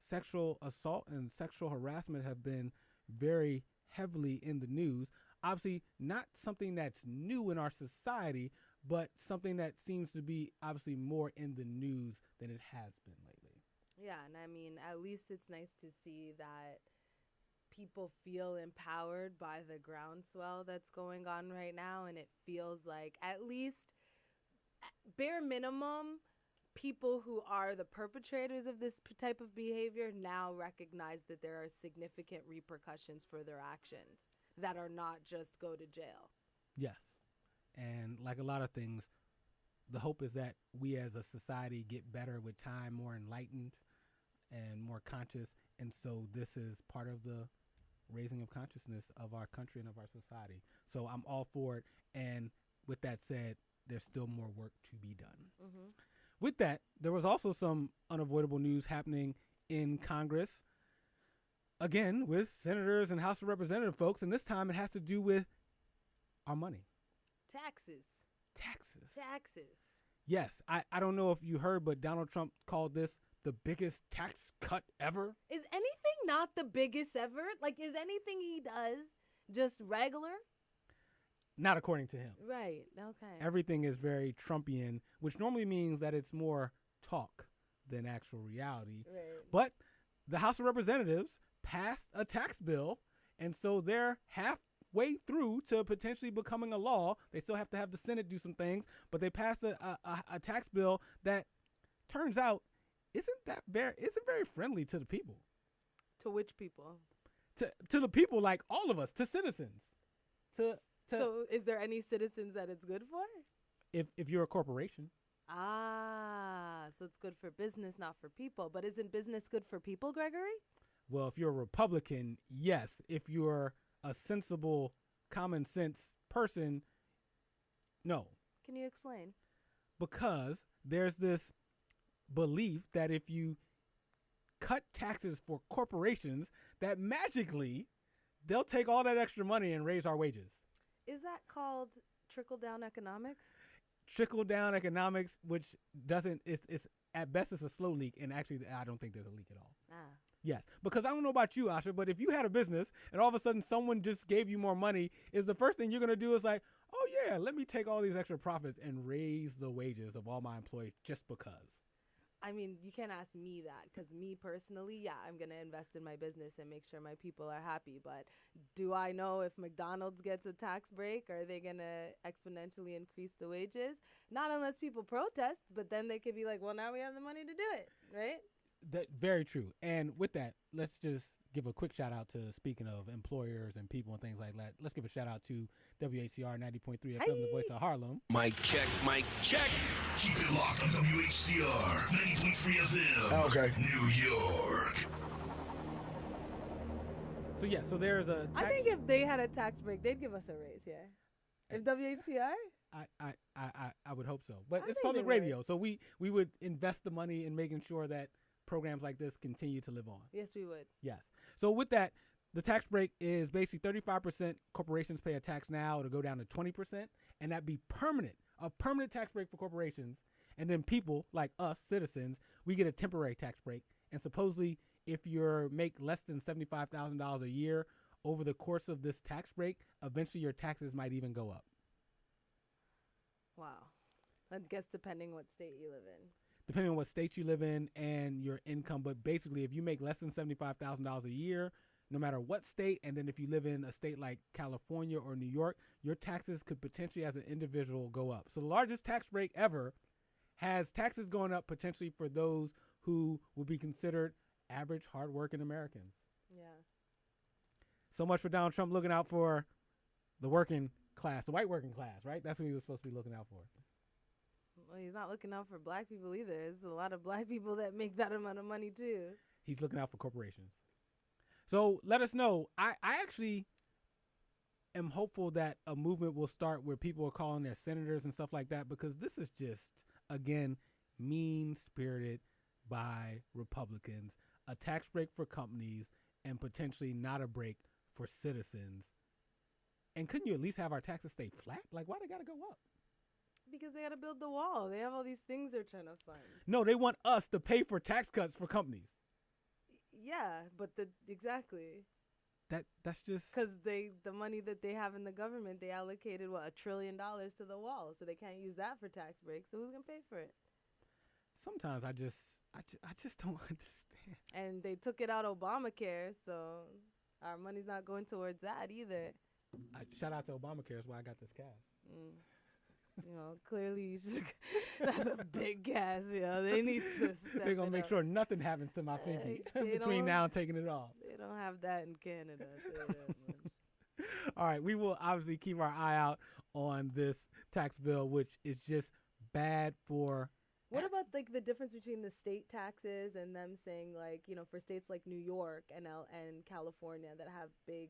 sexual assault and sexual harassment have been very heavily in the news. Obviously, not something that's new in our society, but something that seems to be obviously more in the news than it has been lately. Yeah, and I mean, at least it's nice to see that people feel empowered by the groundswell that's going on right now, and it feels like, at least bare minimum, people who are the perpetrators of this type of behavior now recognize that there are significant repercussions for their actions that are not just go to jail. Yes. And like a lot of things, the hope is that we as a society get better with time, more enlightened and more conscious, And so this is part of the raising of consciousness of our country and of our society. So I'm all for it. And with that said, there's still more work to be done. Mm-hmm. With that, there was also some unavoidable news happening in Congress, again, with senators and House of Representative folks. And this time it has to do with our money. Taxes. Yes. I don't know if you heard, but Donald Trump called this the biggest tax cut ever. Is anything not the biggest ever? Like, is anything he does just regular? Not according to him. Right. Okay. Everything is very Trumpian, which normally means that it's more talk than actual reality. Right. But the House of Representatives passed a tax bill, and so they're halfway through to potentially becoming a law. They still have to have the Senate do some things, but they passed a tax bill that turns out isn't very friendly to the people. To which people? To the people, like all of us, to citizens. So is there any citizens that it's good for? If you're a corporation. So it's good for business, not for people. But isn't business good for people, Gregory? Well, if you're a Republican, yes. If you're a sensible, common sense person, no. Can you explain? Because there's this belief that if you cut taxes for corporations, that magically they'll take all that extra money and raise our wages. Is that called trickle-down economics? Trickle-down economics, which it's at best it's a slow leak, and actually I don't think there's a leak at all. Yes, because I don't know about you, Asha, but if you had a business and all of a sudden someone just gave you more money, is the first thing you're going to do is like, oh yeah, let me take all these extra profits and raise the wages of all my employees just because. I mean, you can't ask me that because me personally, yeah, I'm going to invest in my business and make sure my people are happy. But do I know if McDonald's gets a tax break? Are they going to exponentially increase the wages? Not unless people protest, but then they could be like, well, now we have the money to do it, right? That very true. And with that, let's just give a quick shout out to, speaking of employers and people and things like that, let's give a shout out to WHCR 90.3 FM, the voice of Harlem. Mic check, mic check. Keep it locked on WHCR 90.3 FM. Okay. New York. So yeah, so there's a tax. I think if they had a tax break, they'd give us a raise, yeah. If WHCR? I would hope so. But I it's think public they radio, would. so we would invest the money in making sure that programs like this continue to live on. Yes, we would. Yes. So with that, the tax break is basically 35% corporations pay a tax now. It'll go down to 20%, and that'd be permanent, a permanent tax break for corporations. And then people like us, citizens, we get a temporary tax break. And supposedly, if you make less than $75,000 a year over the course of this tax break, eventually your taxes might even go up. Wow. I guess depending what state you live in. Depending on what state you live in and your income. But basically, if you make less than $75,000 a year, no matter what state, and then if you live in a state like California or New York, your taxes could potentially as an individual go up. So the largest tax break ever has taxes going up potentially for those who will be considered average, hardworking Americans. Yeah. So much for Donald Trump looking out for the working class, the white working class, right? That's what he was supposed to be looking out for. Well, he's not looking out for black people either. There's a lot of black people that make that amount of money too. He's looking out for corporations. So let us know. I actually am hopeful that a movement will start where people are calling their senators and stuff like that, because this is just, again, mean-spirited by Republicans. A tax break for companies and potentially not a break for citizens. And couldn't you at least have our taxes stay flat? Like, why they got to go up? Because they got to build the wall. They have all these things they're trying to fund. No, they want us to pay for tax cuts for companies. Yeah, but exactly. That's just because the money that they have in the government, they allocated $1 trillion to the wall, so they can't use that for tax breaks. So who's gonna pay for it? Sometimes I just don't understand. And they took it out Obamacare, so our money's not going towards that either. Shout out to Obamacare. That's why I got this cast. You know, clearly you should. That's a big gas. You know, they need to. They're gonna make sure nothing happens to my pinky between now and taking it off. They don't have that in Canada. All right, we will obviously keep our eye out on this tax bill, which is just bad for What about like the difference between the state taxes and them saying like, for states like New York and California that have big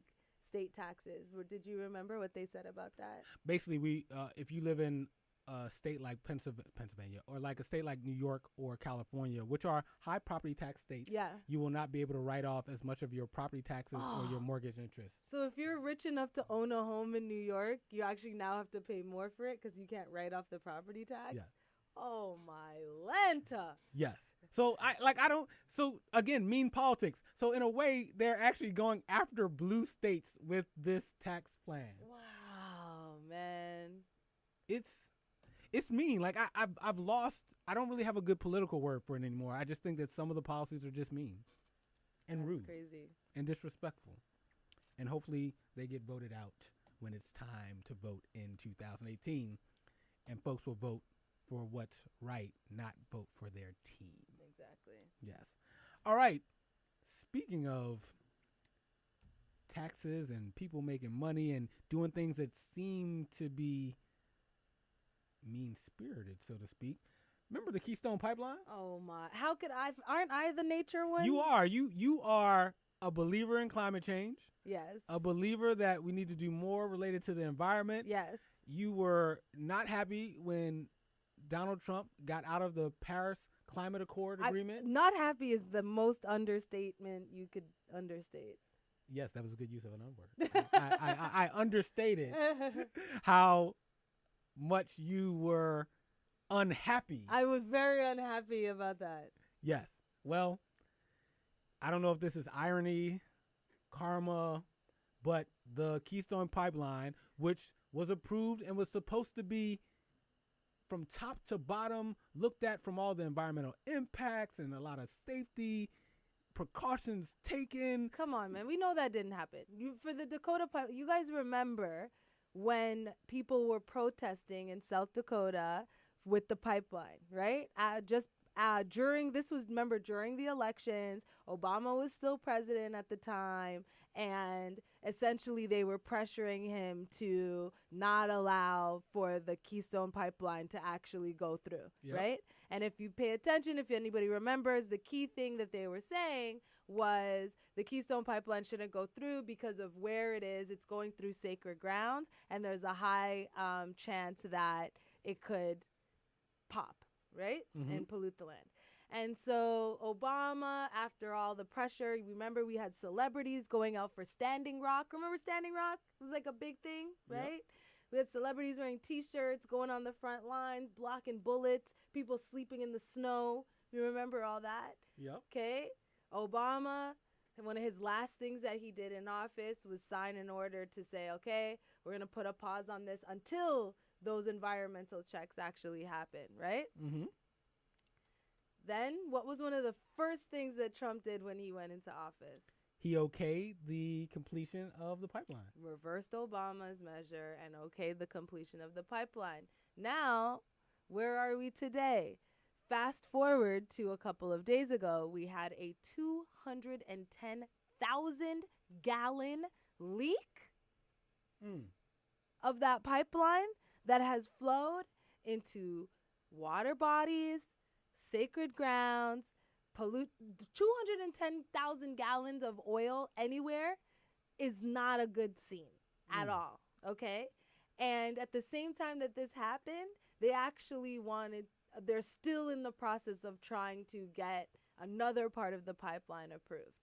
state taxes? Did you remember what they said about that? Basically, if you live in a state like Pennsylvania or like a state like New York or California, which are high property tax states, you will not be able to write off as much of your property taxes or your mortgage interest. So if you're rich enough to own a home in New York, you actually now have to pay more for it because you can't write off the property tax? Yes. Oh, my Lanta. Yes. So so again, mean politics. So in a way, they're actually going after blue states with this tax plan. Wow, man. It's mean. Like I've lost, I don't really have a good political word for it anymore. I just think that some of the policies are just mean and rude. That's crazy. And disrespectful. And hopefully they get voted out when it's time to vote in 2018 and folks will vote for what's right, not vote for their team. Exactly. Yes. All right. Speaking of taxes and people making money and doing things that seem to be mean-spirited, so to speak. Remember the Keystone Pipeline? Oh my! How could I? Aren't I the nature one? You are. You are a believer in climate change. Yes. A believer that we need to do more related to the environment. Yes. You were not happy when Donald Trump got out of the Paris Climate Accord agreement. Not happy is the most understatement you could understate. Yes, that was a good use of an unword. I understated how much you were unhappy. I was very unhappy about that. Yes. Well, I don't know if this is irony, karma, but the Keystone Pipeline, which was approved and was supposed to be from top to bottom, looked at from all the environmental impacts and a lot of safety precautions taken. Come on, man. We know that didn't happen. For the Dakota Pipeline, you guys remember when people were protesting in South Dakota with the pipeline, right? During the elections, Obama was still president at the time, and essentially they were pressuring him to not allow for the Keystone Pipeline to actually go through, right? And if you pay attention, if anybody remembers, the key thing that they were saying was the Keystone Pipeline shouldn't go through because of where it is. It's going through sacred ground, and there's a high chance that it could pop, right? Mm-hmm. And pollute the land. And so Obama, after all the pressure, remember we had celebrities going out for Standing Rock. Remember Standing Rock? It was like a big thing, right? Yep. We had celebrities wearing T-shirts, going on the front lines, blocking bullets, people sleeping in the snow. You remember all that? Yep. Okay. Obama, one of his last things that he did in office was sign an order to say, okay, we're going to put a pause on this until those environmental checks actually happen, right? Mm-hmm. Then what was one of the first things that Trump did when he went into office? He okayed the completion of the pipeline. Reversed Obama's measure and okayed the completion of the pipeline. Now, where are we today? Fast forward to a couple of days ago, we had a 210,000 gallon leak of that pipeline that has flowed into water bodies, sacred grounds, 210,000 gallons of oil anywhere is not a good scene at all, okay? And at the same time that this happened, they're still in the process of trying to get another part of the pipeline approved.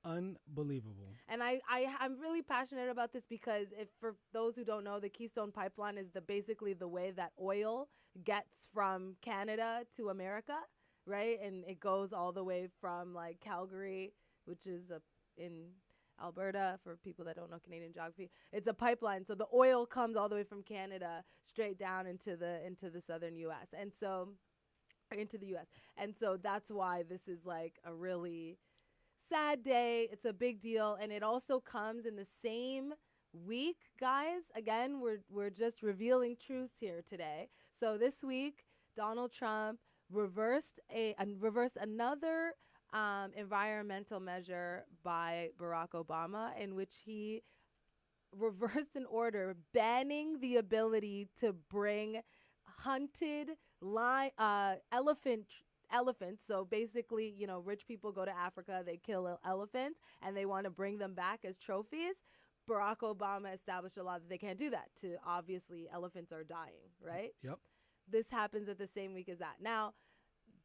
Unbelievable. And I'm really passionate about this because for those who don't know, the Keystone Pipeline is basically the way that oil gets from Canada to America, right? And it goes all the way from like Calgary, which is in Alberta, for people that don't know Canadian geography. It's a pipeline, so the oil comes all the way from Canada straight down into the southern U.S. and so into the U.S. And so that's why this is like a really sad day. It's a big deal, and it also comes in the same week, guys. Again, we're just revealing truths here today. So this week, Donald Trump reversed another environmental measure by Barack Obama, in which he reversed an order banning the ability to bring hunted elephants. So basically, rich people go to Africa, they kill elephants, and they want to bring them back as trophies. Barack Obama established a law that they can't do that. To obviously, elephants are dying, right? Yep. This happens at the same week as that. Now,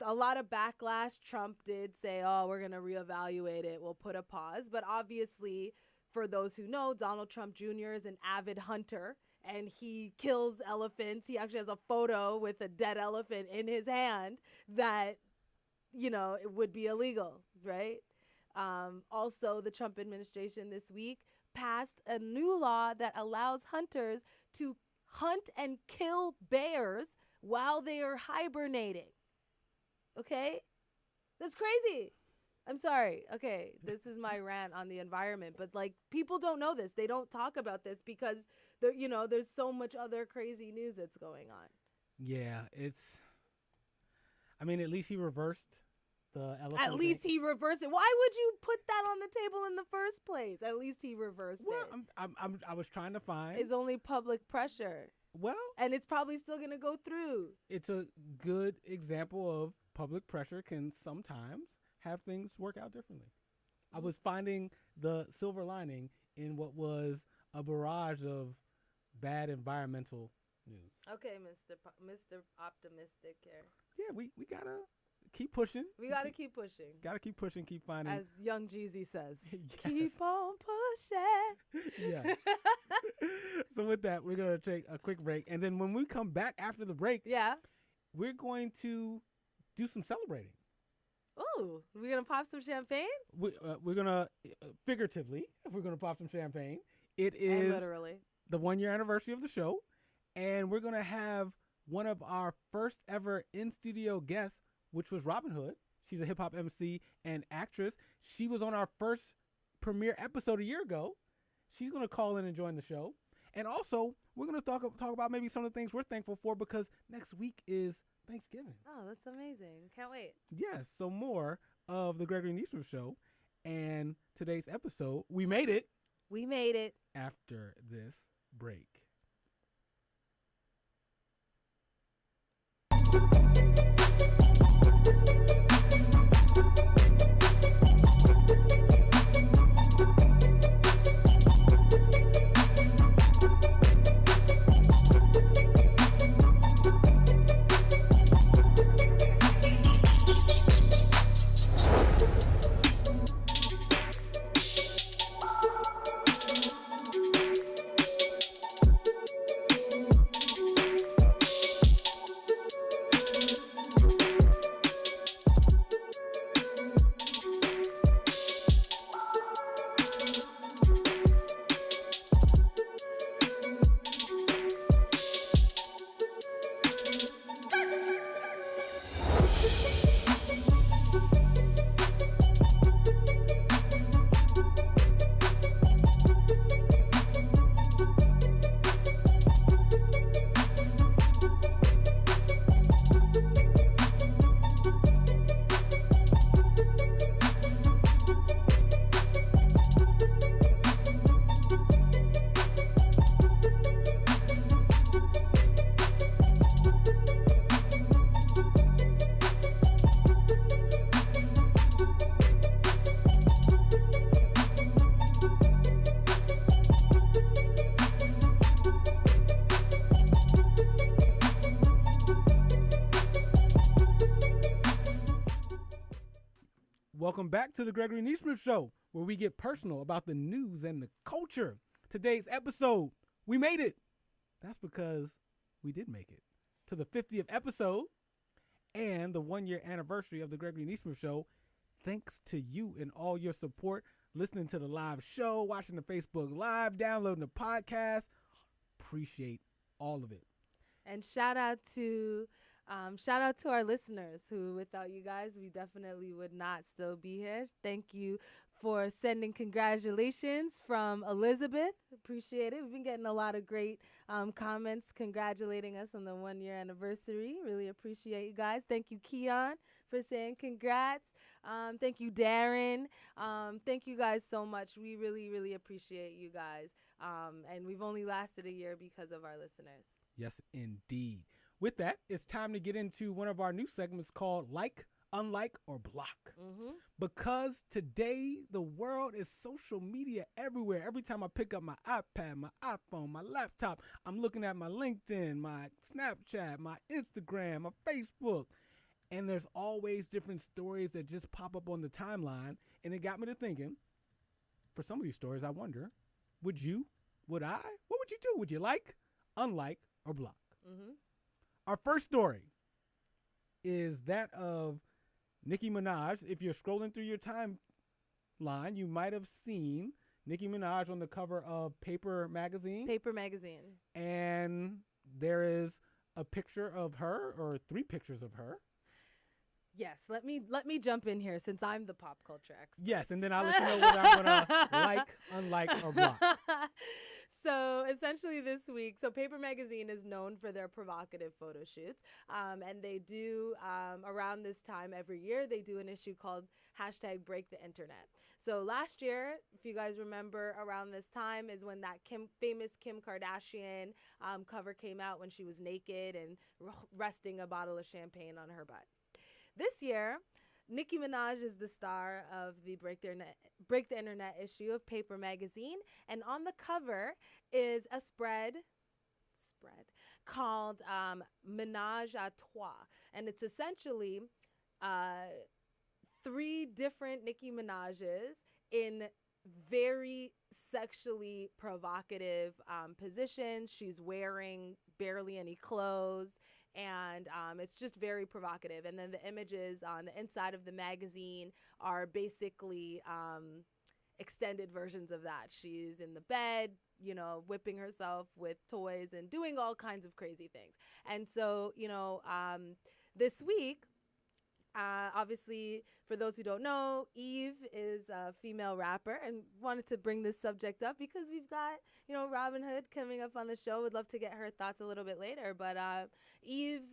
a lot of backlash. Trump did say, "Oh, we're gonna reevaluate it. We'll put a pause." But obviously, for those who know, Donald Trump Jr. is an avid hunter, and he kills elephants. He actually has a photo with a dead elephant in his hand that, it would be illegal, right? Also, the Trump administration this week passed a new law that allows hunters to hunt and kill bears while they are hibernating. Okay? That's crazy. I'm sorry. Okay, this is my rant on the environment, but people don't know this. They don't talk about this because there's so much other crazy news that's going on. Yeah, at least he reversed the elephant. At least he reversed it. Why would you put that on the table in the first place? At least he reversed it. Well, I was trying to find. It's only public pressure. Well, and it's probably still going to go through. It's a good example of public pressure can sometimes have things work out differently. I was finding the silver lining in what was a barrage of bad environmental news. Okay, Mr. Optimistic here. Yeah, we gotta keep pushing. We gotta keep pushing. Gotta keep pushing, keep finding. As Young Jeezy says, Yes. Keep on pushing. Yeah. So with that, we're gonna take a quick break, and then when we come back after the break, we're going to do some celebrating. Oh, we're gonna pop some champagne. We're gonna figuratively, we're gonna pop some champagne. It is and literally the 1 year anniversary of the show, and we're gonna have one of our first ever in studio guests, which was Robin Hood. She's a hip hop MC and actress. She was on our first premiere episode a year ago. She's gonna call in and join the show, and also we're gonna talk about maybe some of the things we're thankful for because next week is Thanksgiving. Oh, that's amazing. Can't wait. Yes, so more of the Gregory Nesmith Show and today's episode. We made it. We made it. After this break. Welcome back to the Gregory Nesmith Show, where we get personal about the news and the culture. Today's episode, we made it. That's because we did make it to the 50th episode and the 1 year anniversary of the Gregory Nesmith Show. Thanks to you and all your support, listening to the live show, watching the Facebook Live, downloading the podcast. Appreciate all of it. And shout out to our listeners who, without you guys, we definitely would not still be here. Thank you for sending congratulations from Elizabeth. Appreciate it. We've been getting a lot of great comments congratulating us on the 1 year anniversary. Really appreciate you guys. Thank you, Keon, for saying congrats. Thank you, Darren. Thank you guys so much. We really, really appreciate you guys. And we've only lasted a year because of our listeners. Yes, indeed. with that, it's time to get into one of our new segments called Like, Unlike, or Block. Mm-hmm. Because today, the world is social media everywhere. Every time I pick up my iPad, my iPhone, my laptop, I'm looking at my LinkedIn, my Snapchat, my Instagram, my Facebook. And there's always different stories that just pop up on the timeline. And it got me to thinking, for some of these stories, I wonder, would I? What would you do? Would you like, unlike, or block? Mm-hmm. Our first story is that of Nicki Minaj. If you're scrolling through your timeline, you might have seen Nicki Minaj on the cover of Paper Magazine. Paper Magazine. And there is a picture of her, or 3 pictures of her. Yes, let me jump in here since I'm the pop culture expert. Yes, and then I'll let you know whether I'm going to like, unlike, or block. So essentially this week, Paper Magazine is known for their provocative photo shoots. And they do, around this time every year, they do an issue called #BreakTheInternet. So last year, if you guys remember, around this time is when that famous Kim Kardashian cover came out when she was naked and resting a bottle of champagne on her butt. This year, Nicki Minaj is the star of the Break the Internet issue of Paper Magazine, and on the cover is a spread called Ménage à Trois, and it's essentially 3 different Nicki Minaj's in very sexually provocative positions. She's wearing barely any clothes. And it's just very provocative. And then the images on the inside of the magazine are basically extended versions of that. She's in the bed, whipping herself with toys and doing all kinds of crazy things. And so, this week, obviously, for those who don't know, Eve is a female rapper, and wanted to bring this subject up because we've got, Robin Hood coming up on the show. Would love to get her thoughts a little bit later. But Eve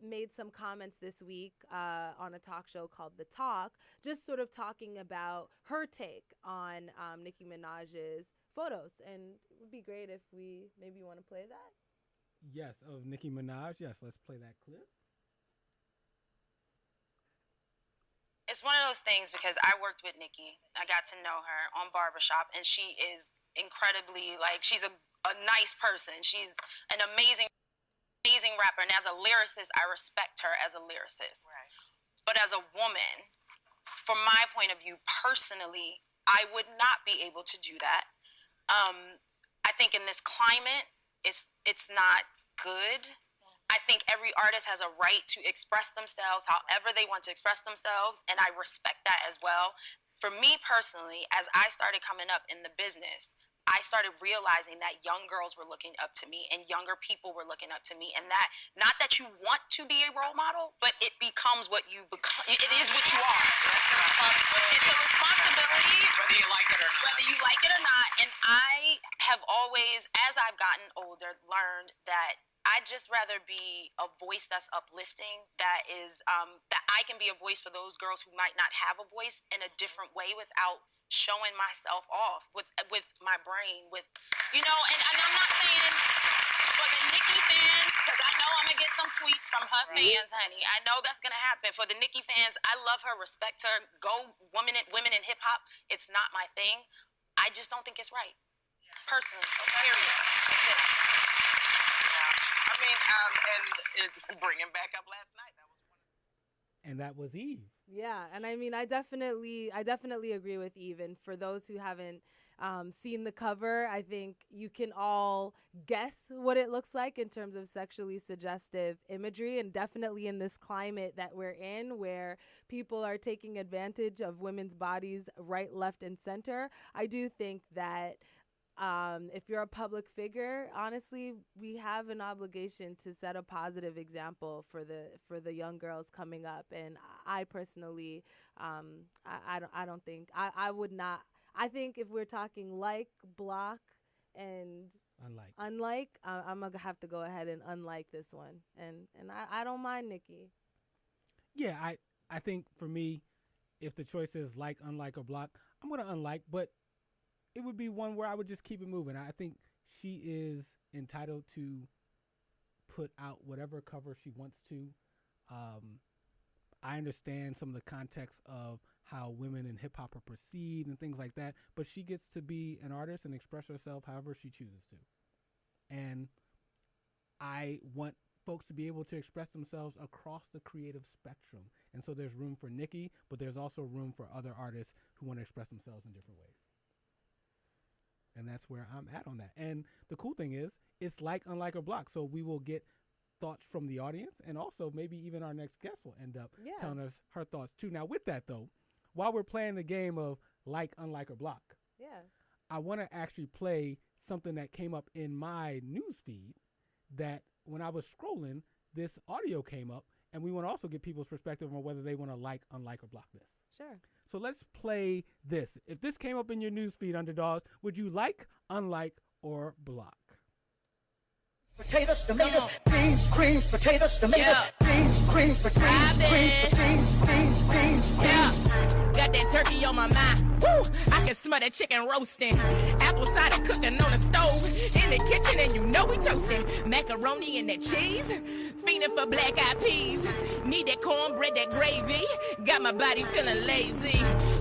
made some comments this week on a talk show called The Talk, just sort of talking about her take on Nicki Minaj's photos. And it would be great if we maybe want to play that. Yes, of Nicki Minaj. Yes, let's play that clip. It's one of those things because I worked with Nicki. I got to know her on Barbershop, and she is incredibly, she's a nice person. She's an amazing rapper, and as a lyricist, I respect her as a lyricist. Right. But as a woman, from my point of view, personally, I would not be able to do that. I think in this climate, it's not good. I think every artist has a right to express themselves however they want to express themselves, and I respect that as well. For me personally, as I started coming up in the business, I started realizing that young girls were looking up to me and younger people were looking up to me, and that, not that you want to be a role model, but it becomes what you become. It is what you are. That's a responsibility. It's a responsibility. Whether you like it or not. Whether you like it or not. And I have always, as I've gotten older, learned that I'd just rather be a voice that's uplifting, that is, that I can be a voice for those girls who might not have a voice in a different way without showing myself off with my brain, and I'm not saying for the Nicki fans, because I know I'm going to get some tweets from her fans, honey. I know that's going to happen. For the Nicki fans, I love her, respect her, go women in hip hop. It's not my thing. I just don't think it's right. Personally, period. That's it. And bringing back up last night, that was one. And that was Eve. Yeah, and I mean, I definitely agree with Eve. And for those who haven't seen the cover, I think you can all guess what it looks like in terms of sexually suggestive imagery, and definitely in this climate that we're in, where people are taking advantage of women's bodies right, left, and center. I do think that if you're a public figure, honestly, we have an obligation to set a positive example for the young girls coming up. And I personally, I don't think I would not. I think if we're talking like, block, and unlike, I'm gonna have to go ahead and unlike this one. And I don't mind Nicki. Yeah, I think for me, if the choice is like, unlike, or block, I'm gonna unlike, but it would be one where I would just keep it moving. I think she is entitled to put out whatever cover she wants to. I understand some of the context of how women in hip hop are perceived and things like that, but she gets to be an artist and express herself however she chooses to. And I want folks to be able to express themselves across the creative spectrum. And so there's room for Nikki, but there's also room for other artists who want to express themselves in different ways. And that's where I'm at on that. And the cool thing is, it's like Unlike or Block. So we will get thoughts from the audience, and also maybe even our next guest will end up telling us her thoughts too. Now, with that, though, while we're playing the game of Like, Unlike, or Block, I want to actually play something that came up in my news feed that when I was scrolling, this audio came up, and we want to also get people's perspective on whether they want to like, unlike, or block this. Sure. So let's play this. If this came up in your news feed, underdogs, would you like, unlike, or block? Potatoes, tomatoes, beans, greens, potatoes, tomatoes, beans, greens, potatoes, beans. Got that turkey on my mind. Woo! I can smell that chicken roasting. Apple cider cooking on the stove. In the kitchen and you know we toasting. Macaroni and that cheese. Fiending for black eyed peas. Need that cornbread, that gravy. Got my body feeling lazy.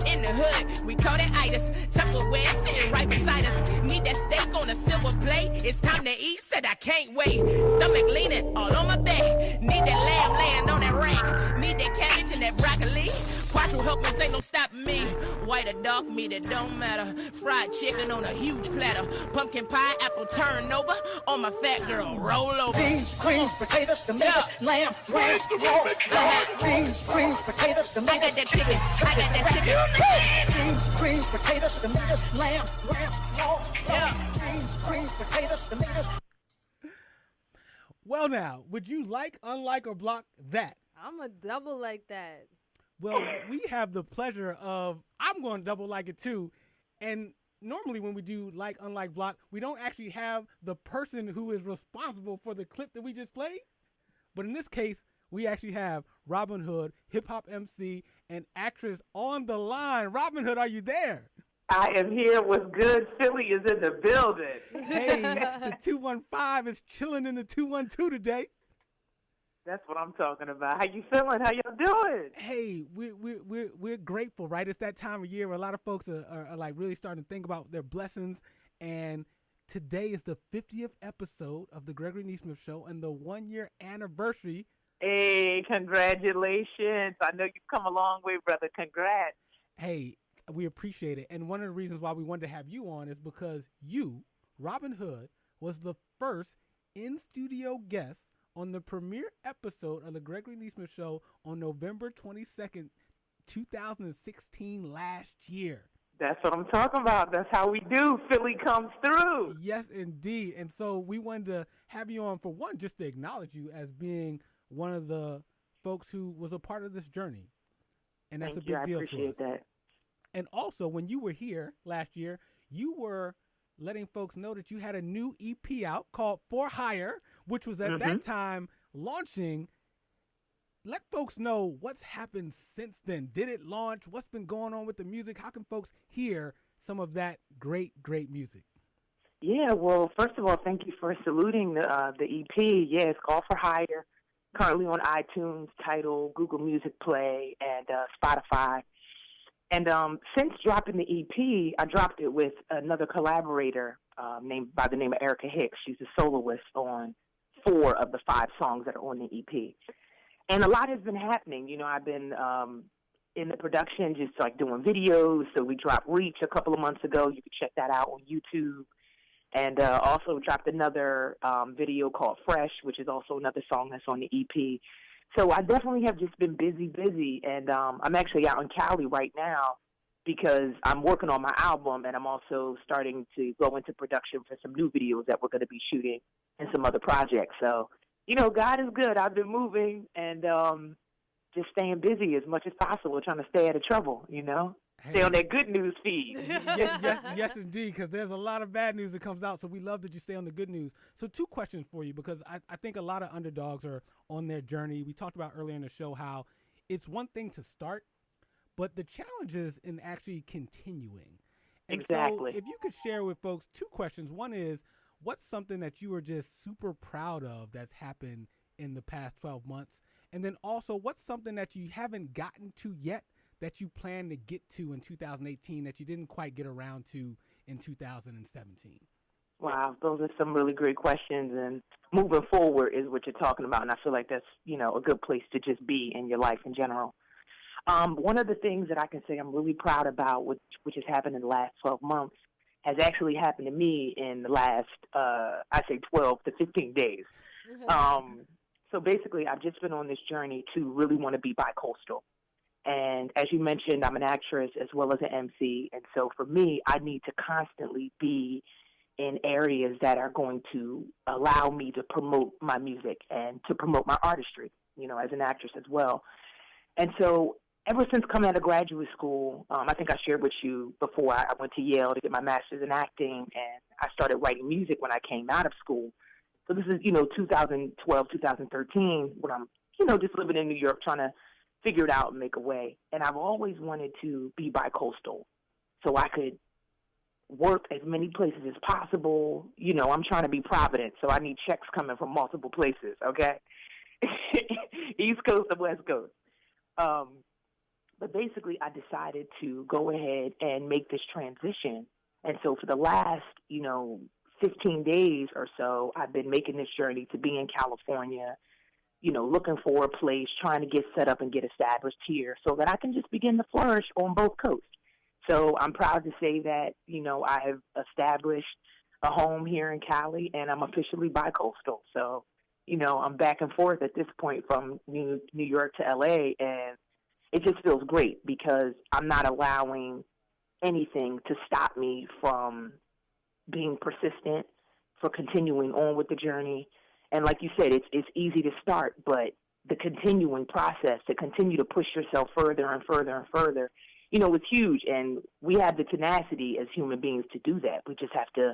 In the hood, we call that itis. Tupperware sitting right beside us. Need that steak on a silver plate. It's time to eat, said I can't wait. Stomach leaning all on my back. Need that lamb laying on that rack. Need that cabbage and that broccoli. Quattro helpers ain't no stopping me. White or dark meat, it don't matter. Fried chicken on a huge platter. Pumpkin pie, apple turnover. On my fat girl, roll over. Beans, greens, potatoes, tomatoes, lamb, ram, roll. Beans, greens, potatoes, tomatoes. I got that chicken. I got that chicken. Beans, greens, potatoes, tomatoes, lamb, ram, roll. Beans, greens, potatoes, tomatoes. Well, now, would you like, unlike, or block that? I'm a double like that. Well, we have the pleasure of, I'm going to double like it too. And normally when we do like, unlike, block, we don't actually have the person who is responsible for the clip that we just played. But in this case, we actually have Robin Hood, hip hop MC, and actress on the line. Robin Hood, are you there? I am here. What's good? Philly is in the building. Hey, the 215 is chilling in the 212 today. That's what I'm talking about. How you feeling? How y'all doing? Hey, we're grateful, right? It's that time of year where a lot of folks are like really starting to think about their blessings. And today is the 50th episode of the Gregory Nesmith Show and the 1-year anniversary. Hey, congratulations. I know you've come a long way, brother. Congrats. Hey, we appreciate it. And one of the reasons why we wanted to have you on is because you, Robin Hood, was the first in-studio guest on the premiere episode of the Gregory Nesmith Show on November 22nd, 2016, last year. That's what I'm talking about. That's how we do. Philly comes through. Yes, indeed. And so we wanted to have you on for one, just to acknowledge you as being one of the folks who was a part of this journey. And that's Thank a big deal to us. I appreciate that. And also, when you were here last year, you were letting folks know that you had a new EP out called For Hire, which was at that time launching. Let folks know what's happened since then. Did it launch? What's been going on with the music? How can folks hear some of that great, great music? Yeah, well, first of all, thank you for saluting the EP. Yeah, it's called For Hire. Currently on iTunes, Tidal, Google Music Play, and Spotify. And since dropping the EP, I dropped it with another collaborator named by the name of Erica Hicks. She's a soloist on 4 of the 5 songs that are on the EP. And a lot has been happening. You know, I've been in the production, just like doing videos. So we dropped Reach a couple of months ago. You can check that out on YouTube. And also dropped another video called Fresh, which is also another song that's on the EP. So I definitely have just been busy. And I'm actually out in Cali right now because I'm working on my album, and I'm also starting to go into production for some new videos that we're going to be shooting and some other projects. So, you know, God is good. I've been moving and just staying busy as much as possible, trying to stay out of trouble, you know? Hey. Stay on that good news feed. yes, indeed, because there's a lot of bad news that comes out, so we love that you stay on the good news. So 2 questions for you, because I think a lot of underdogs are on their journey. We talked about earlier in the show how it's one thing to start, but the challenge is in actually continuing. And exactly. So if you could share with folks 2 questions. One is, what's something that you are just super proud of that's happened in the past 12 months? And then also, what's something that you haven't gotten to yet that you plan to get to in 2018 that you didn't quite get around to in 2017? Wow, those are some really great questions. And moving forward is what you're talking about. And I feel like that's, a good place to just be in your life in general. One of the things that I can say I'm really proud about, which has happened in the last 12 months, has actually happened to me in the last, I say 12 to 15 days. So basically, I've just been on this journey to really want to be bi-coastal. And as you mentioned, I'm an actress as well as an MC. And so for me, I need to constantly be in areas that are going to allow me to promote my music and to promote my artistry, as an actress as well. And so ever since coming out of graduate school, I think I shared with you before, I went to Yale to get my master's in acting, and I started writing music when I came out of school. So this is, 2012, 2013, when I'm, just living in New York trying to figure it out and make a way. And I've always wanted to be bi-coastal so I could work as many places as possible. I'm trying to be Providence, so I need checks coming from multiple places, okay? East Coast and West Coast. But basically, I decided to go ahead and make this transition. And so for the last, 15 days or so, I've been making this journey to be in California, looking for a place, trying to get set up and get established here so that I can just begin to flourish on both coasts. So I'm proud to say that, I have established a home here in Cali, and I'm officially bi-coastal. So, I'm back and forth at this point from New York to L.A., and it just feels great because I'm not allowing anything to stop me from being persistent, for continuing on with the journey. And like you said, it's easy to start, but the continuing process to continue to push yourself further and further and further, it's huge. And we have the tenacity as human beings to do that. We just have to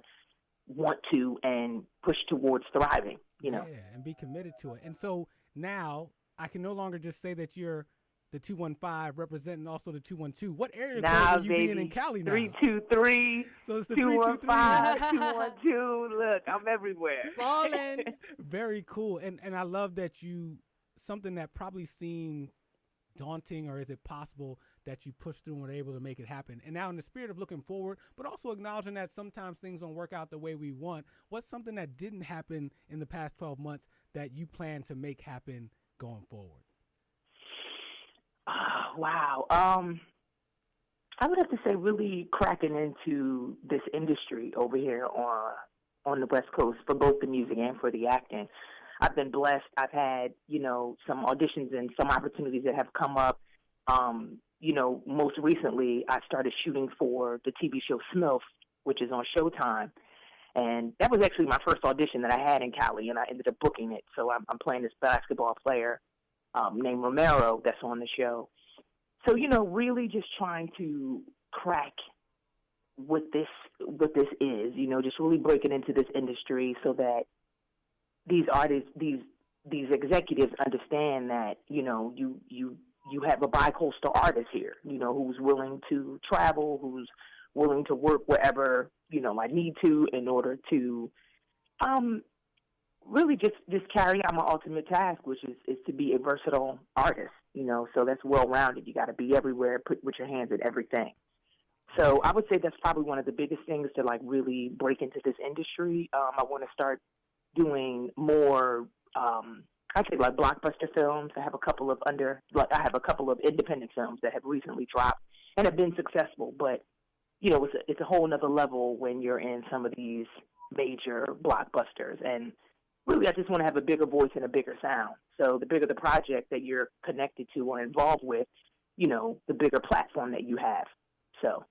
want to and push towards thriving, Yeah, and be committed to it. And so now I can no longer just say that you're the 215 representing also the 212. What area code are you being in Cali now? 323. So it's the 215, 212. Look, I'm everywhere. Falling. Very cool. And I love that something that probably seemed daunting, or is it possible that you pushed through and were able to make it happen? And now in the spirit of looking forward, but also acknowledging that sometimes things don't work out the way we want, what's something that didn't happen in the past 12 months that you plan to make happen going forward? Wow. I would have to say really cracking into this industry over here on the West Coast for both the music and for the acting. I've been blessed. I've had, some auditions and some opportunities that have come up. Most recently I started shooting for the TV show Smith, which is on Showtime. And that was actually my first audition that I had in Cali, and I ended up booking it. So I'm playing this basketball player named Romero that's on the show. So, really just trying to crack what this is, just really breaking into this industry so that these artists, these executives understand that, you have a bi-coastal artist here, who's willing to travel, who's willing to work wherever, I need to in order to really just carry out my ultimate task, which is to be a versatile artist, so that's well-rounded. You got to be everywhere, put your hands in everything. So I would say that's probably one of the biggest things to really break into this industry. I want to start doing more, I'd say blockbuster films. I have a couple of independent films that have recently dropped and have been successful, but it's a whole nother level when you're in some of these major blockbusters. And really, I just want to have a bigger voice and a bigger sound. So the bigger the project that you're connected to or involved with, the bigger platform that you have. So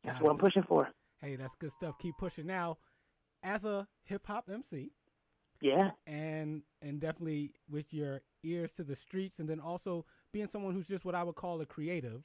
that's what I'm pushing for. Hey, that's good stuff. Keep pushing. Now, as a hip-hop MC, yeah, and definitely with your ears to the streets, and then also being someone who's just what I would call a creative,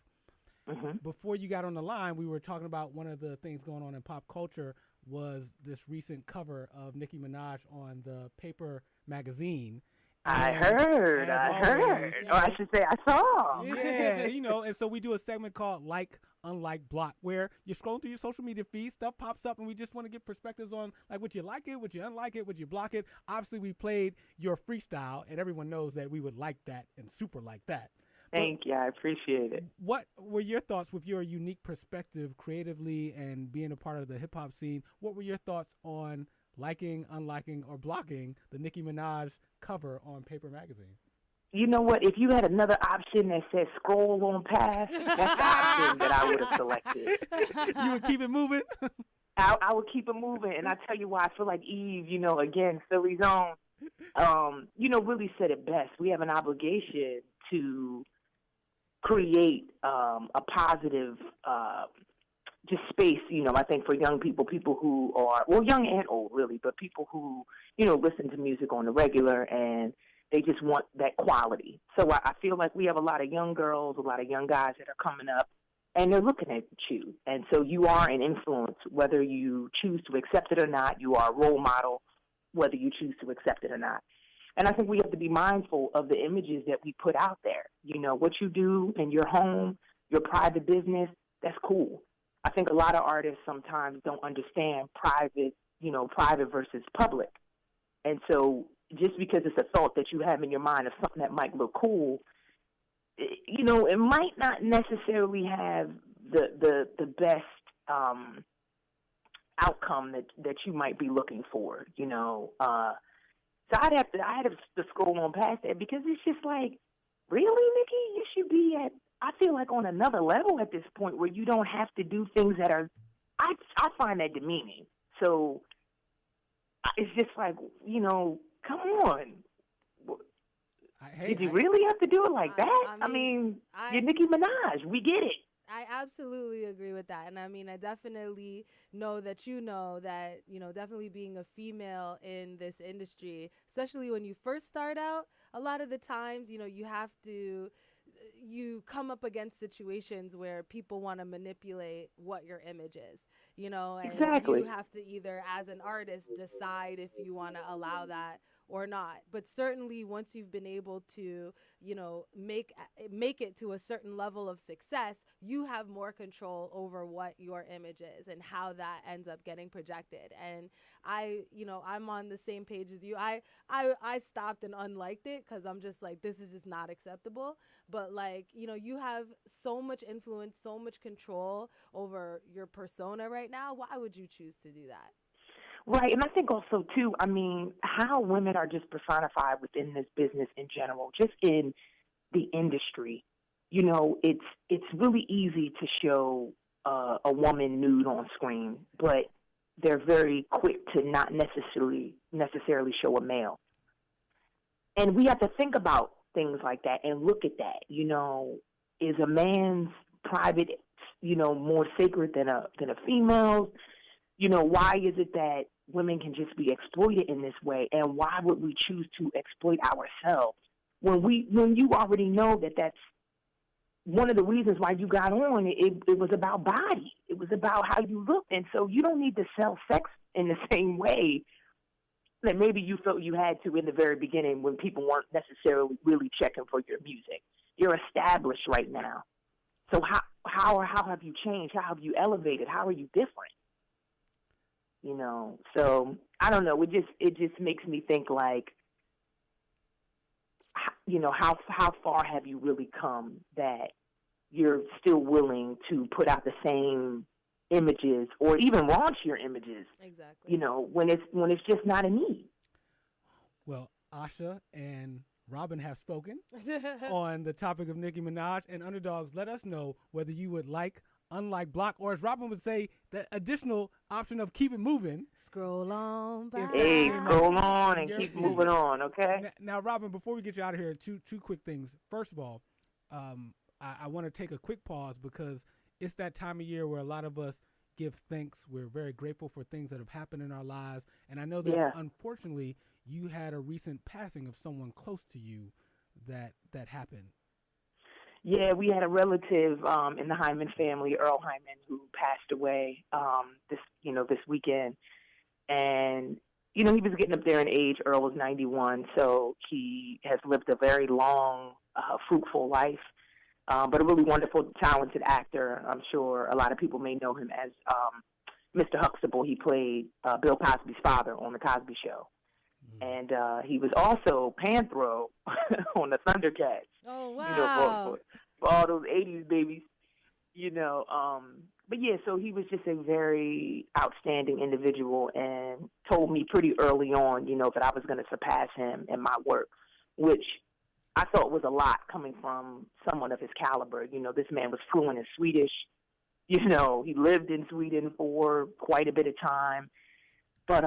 before you got on the line, we were talking about one of the things going on in pop culture was this recent cover of Nicki Minaj on the Paper magazine. I heard. Or I should say I saw. Yeah, and so we do a segment called Like, Unlike, Block, where you're scrolling through your social media feed, stuff pops up, and we just want to get perspectives on, like, would you like it, would you unlike it, would you block it? Obviously, we played your freestyle, and everyone knows that we would like that and super like that. Thank you. I appreciate it. What were your thoughts with your unique perspective creatively and being a part of the hip-hop scene? What were your thoughts on liking, unliking, or blocking the Nicki Minaj cover on Paper Magazine? You know what? If you had another option that said scroll on past, that's the option that I would have selected. You would keep it moving? I would keep it moving. And I tell you why. I feel like Eve, again, Philly's own, really said it best. We have an obligation to create a positive just space, I think for young people who are, well, young and old really, but people who, listen to music on the regular and they just want that quality. So I feel like we have a lot of young girls, a lot of young guys that are coming up and they're looking at you. And so you are an influence, whether you choose to accept it or not. You are a role model, whether you choose to accept it or not. And I think we have to be mindful of the images that we put out there. What you do in your home, your private business, that's cool. I think a lot of artists sometimes don't understand private versus public. And so just because it's a thought that you have in your mind of something that might look cool, it might not necessarily have the best outcome that you might be looking for, So I had to scroll on past that because it's just like, really, Nikki? You should be I feel like on another level at this point where you don't have to do things that are, I find that demeaning. So it's just like, come on. Did you really have to do it like that? I mean, you're Nicki Minaj. We get it. I absolutely agree with that. And I mean, I definitely know that definitely being a female in this industry, especially when you first start out, a lot of the times, you come up against situations where people want to manipulate what your image is, and exactly. You have to either, as an artist, decide if you want to allow that or not. But certainly once you've been able to, make it to a certain level of success, you have more control over what your image is and how that ends up getting projected. And I'm on the same page as you. I stopped and unliked it because I'm just like, this is just not acceptable. But you have so much influence, so much control over your persona right now. Why would you choose to do that? Right, and I think also, too, how women are just personified within this business in general, just in the industry. It's really easy to show a woman nude on screen, but they're very quick to not necessarily show a male. And we have to think about things like that and look at that. Is a man's private, more sacred than a female's? Why is it that women can just be exploited in this way? And why would we choose to exploit ourselves when you already know that that's one of the reasons why you got on? It was about body. It was about how you looked. And so you don't need to sell sex in the same way that maybe you felt you had to in the very beginning when people weren't necessarily really checking for your music. You're established right now. So how have you changed? How have you elevated? How are you different? So I don't know. It just makes me think like, how far have you really come that you're still willing to put out the same images or even raunchier images? Exactly. When it's just not a need. Well, Asha and Robin have spoken on the topic of Nicki Minaj, and Underdogs, let us know whether you would like, unlike, block, or as Robin would say, the additional option of keep it moving. Scroll on by. Hey, scroll on and keep moving on, okay? Now, Robin, before we get you out of here, two quick things. First of all, I want to take a quick pause because it's that time of year where a lot of us give thanks. We're very grateful for things that have happened in our lives. And I know that, unfortunately, you had a recent passing of someone close to you that happened. Yeah, we had a relative in the Hyman family, Earl Hyman, who passed away this weekend. And, he was getting up there in age. Earl was 91, so he has lived a very long, fruitful life, but a really wonderful, talented actor. I'm sure a lot of people may know him as Mr. Huxtable. He played Bill Cosby's father on The Cosby Show. And he was also Panthro on the Thundercats. Oh, wow. For all those 80s babies, But, yeah, so he was just a very outstanding individual and told me pretty early on, that I was going to surpass him in my work, which I thought was a lot coming from someone of his caliber. This man was fluent in Swedish. He lived in Sweden for quite a bit of time. But,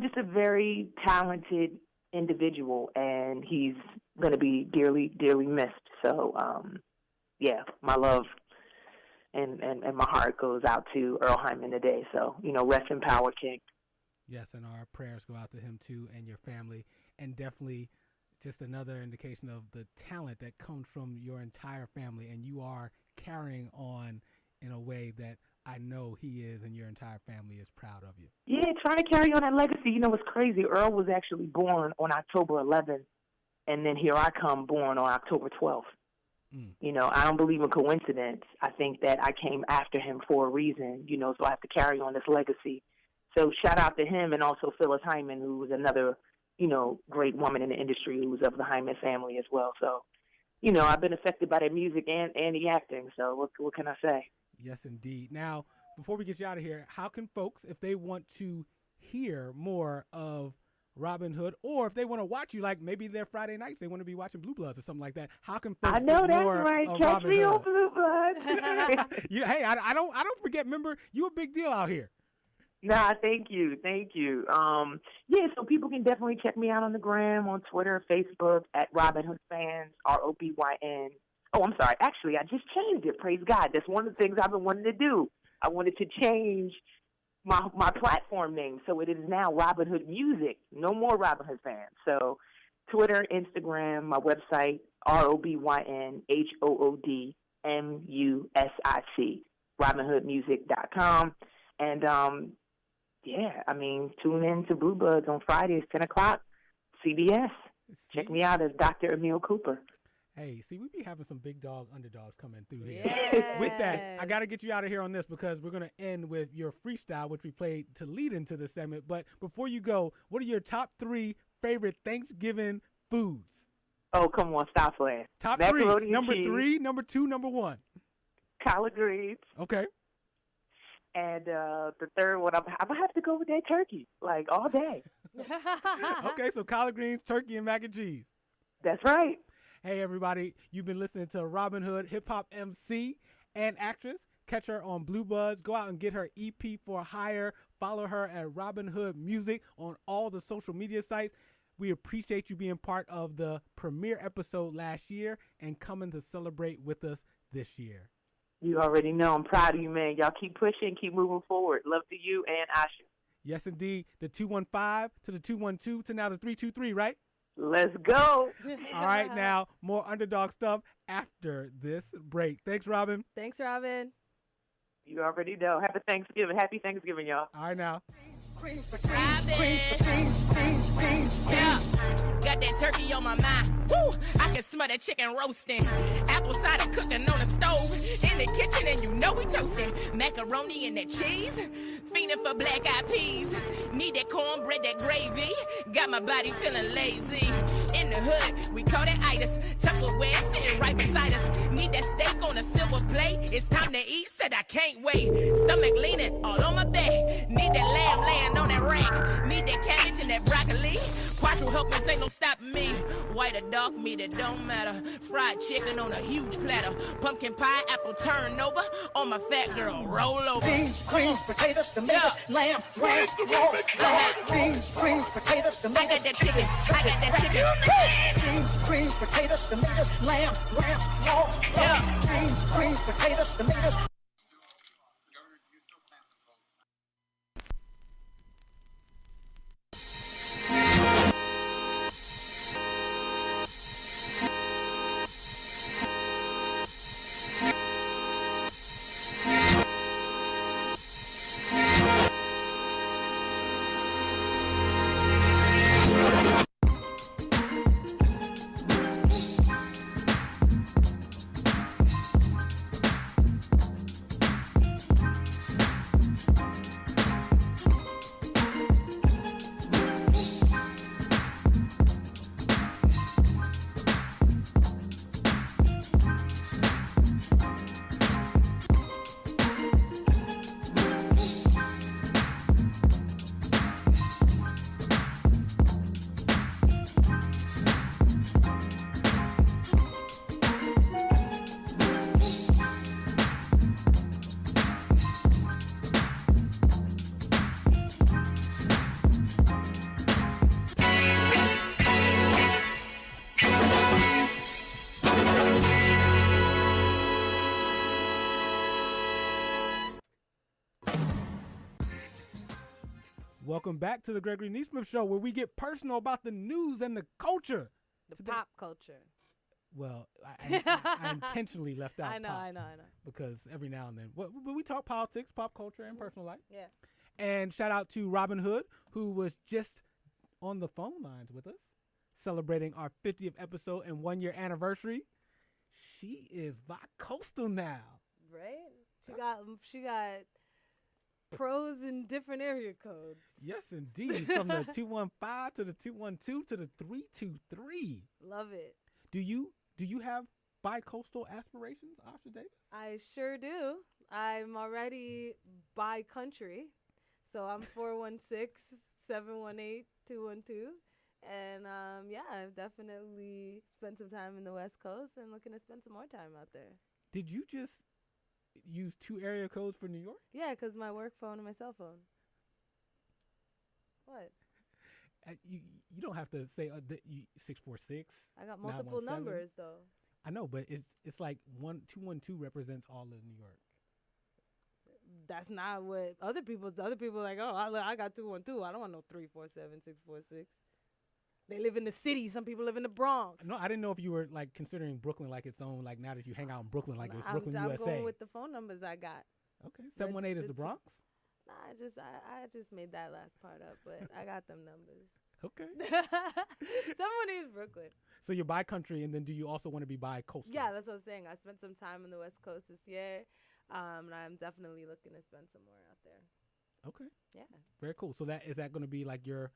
just a very talented individual, and he's going to be dearly, dearly missed. So, my love and my heart goes out to Earl Hyman today. So, rest in power, King. Yes, and our prayers go out to him, too, and your family, and definitely just another indication of the talent that comes from your entire family, and you are carrying on in a way that I know he is and your entire family is proud of you. Yeah, trying to carry on that legacy. It's crazy. Earl was actually born on October 11th, and then here I come born on October 12th. I don't believe in coincidence. I think that I came after him for a reason, so I have to carry on this legacy. So shout out to him, and also Phyllis Hyman, who was another, great woman in the industry who was of the Hyman family as well. So, I've been affected by the music and the acting. So what can I say? Yes, indeed. Now, before we get you out of here, how can folks, if they want to hear more of Robin Hood, or if they want to watch you, like maybe their Friday nights, they want to be watching Blue Bloods or something like that, how can folks get more right. Catch Robin me Hood? on Blue Bloods. Hey, I don't forget. Remember, you a big deal out here. Nah, thank you. So people can definitely check me out on the gram, on Twitter, Facebook, at Robin Hood Fans, ROBYN. Oh, I'm sorry. Actually, I just changed it. Praise God. That's one of the things I've been wanting to do. I wanted to change my platform name, so it is now Robin Hood Music. No more Robin Hood Fans. So Twitter, Instagram, my website, ROBYNHOODMUSIC, RobinHoodMusic.com. And, tune in to Blue Bloods on Fridays, 10 o'clock, CBS. Check me out as Dr. Emil Cooper. Hey, see, we be having some big dog underdogs coming through here. Yes. With that, I got to get you out of here on this because we're going to end with your freestyle, which we played to lead into the segment. But before you go, what are your top 3 favorite Thanksgiving foods? Oh, come on, stop playing. Top Macaroni 3. Number cheese. 3, number 2, number 1. Collard greens. Okay. And the third one, I'm going to have to go with that turkey, like all day. Okay, so collard greens, turkey, and mac and cheese. That's right. Hey, everybody, you've been listening to Robin Hood, hip-hop MC and actress. Catch her on Blue Bloods. Go out and get her EP for hire. Follow her at Robin Hood Music on all the social media sites. We appreciate you being part of the premiere episode last year and coming to celebrate with us this year. You already know. I'm proud of you, man. Y'all keep pushing, keep moving forward. Love to you and Asha. Yes, indeed. The 215 to the 212 to now the 323, right? Let's go. All right, now, more underdog stuff after this break. Thanks, Robin. Thanks, Robin. You already know. Happy Thanksgiving. Happy Thanksgiving, y'all. All right, now. Yeah, got that turkey on my mind. Woo, I can smell that chicken roasting. Apple cider cooking on the stove. In the kitchen and you know we toasting. Macaroni and that cheese. Fiending for black eyed peas. Need that cornbread, that gravy. Got my body feeling lazy. In the hood, we call that itis. Tupperware sitting right beside us. Need that steak on a silver plate. It's time to eat, said I can't wait. Stomach leaning all on my back. Need that lamb laying on that rack. Need that cabbage and that broccoli. Quattro helpers ain't no stopping me. White or dark meat, it don't matter. Fried chicken on a huge platter. Pumpkin pie, apple turnover. On my fat girl, roll over. Beans, greens, potatoes, tomatoes, lamb, ram, beans, greens, potatoes, tomatoes. I got that chicken. I got that chicken. Beans, greens, potatoes, tomatoes, lamb, ram, beans, greens, potatoes, tomatoes. Welcome back to the Gregory Nesmith Show, where we get personal about the news and the culture. The pop culture. Well, I intentionally left out I know. because every now and then, but we talk politics, pop culture, and personal life. Yeah. And shout out to Robin Hood, who was just on the phone lines with us, celebrating our 50th episode and 1-year anniversary. She is bi-coastal now. Right? She got pros in different area codes. Yes, indeed. From the 215 to the 212 to the 323. Love it. Do you have bi-coastal aspirations, Asha Davis? I sure do. I'm already bi-country. So I'm 416-718-212. And I've definitely spent some time in the West Coast and looking to spend some more time out there. Did you just use 2 area codes for New York? Yeah, because my work phone and my cell phone. What? You don't have to say 646. I got multiple numbers though. I know, but it's like 212 represents all of New York. That's not what other people like. Oh, I got 212. I don't want no 347 646. They live in the city. Some people live in the Bronx. No, I didn't know if you were like considering Brooklyn like its own. Like now that you hang out in Brooklyn, like it's Brooklyn, I'm USA. going with the phone numbers I got. Okay, 718 is the Bronx. Nah, I just made that last part up, but I got them numbers. Okay. 718 is Brooklyn. So you're bi-country, and then do you also want to be bi-coastal? Yeah, that's what I was saying. I spent some time in the West Coast this year, and I'm definitely looking to spend some more out there. Okay. Yeah. Very cool. So is that going to be like your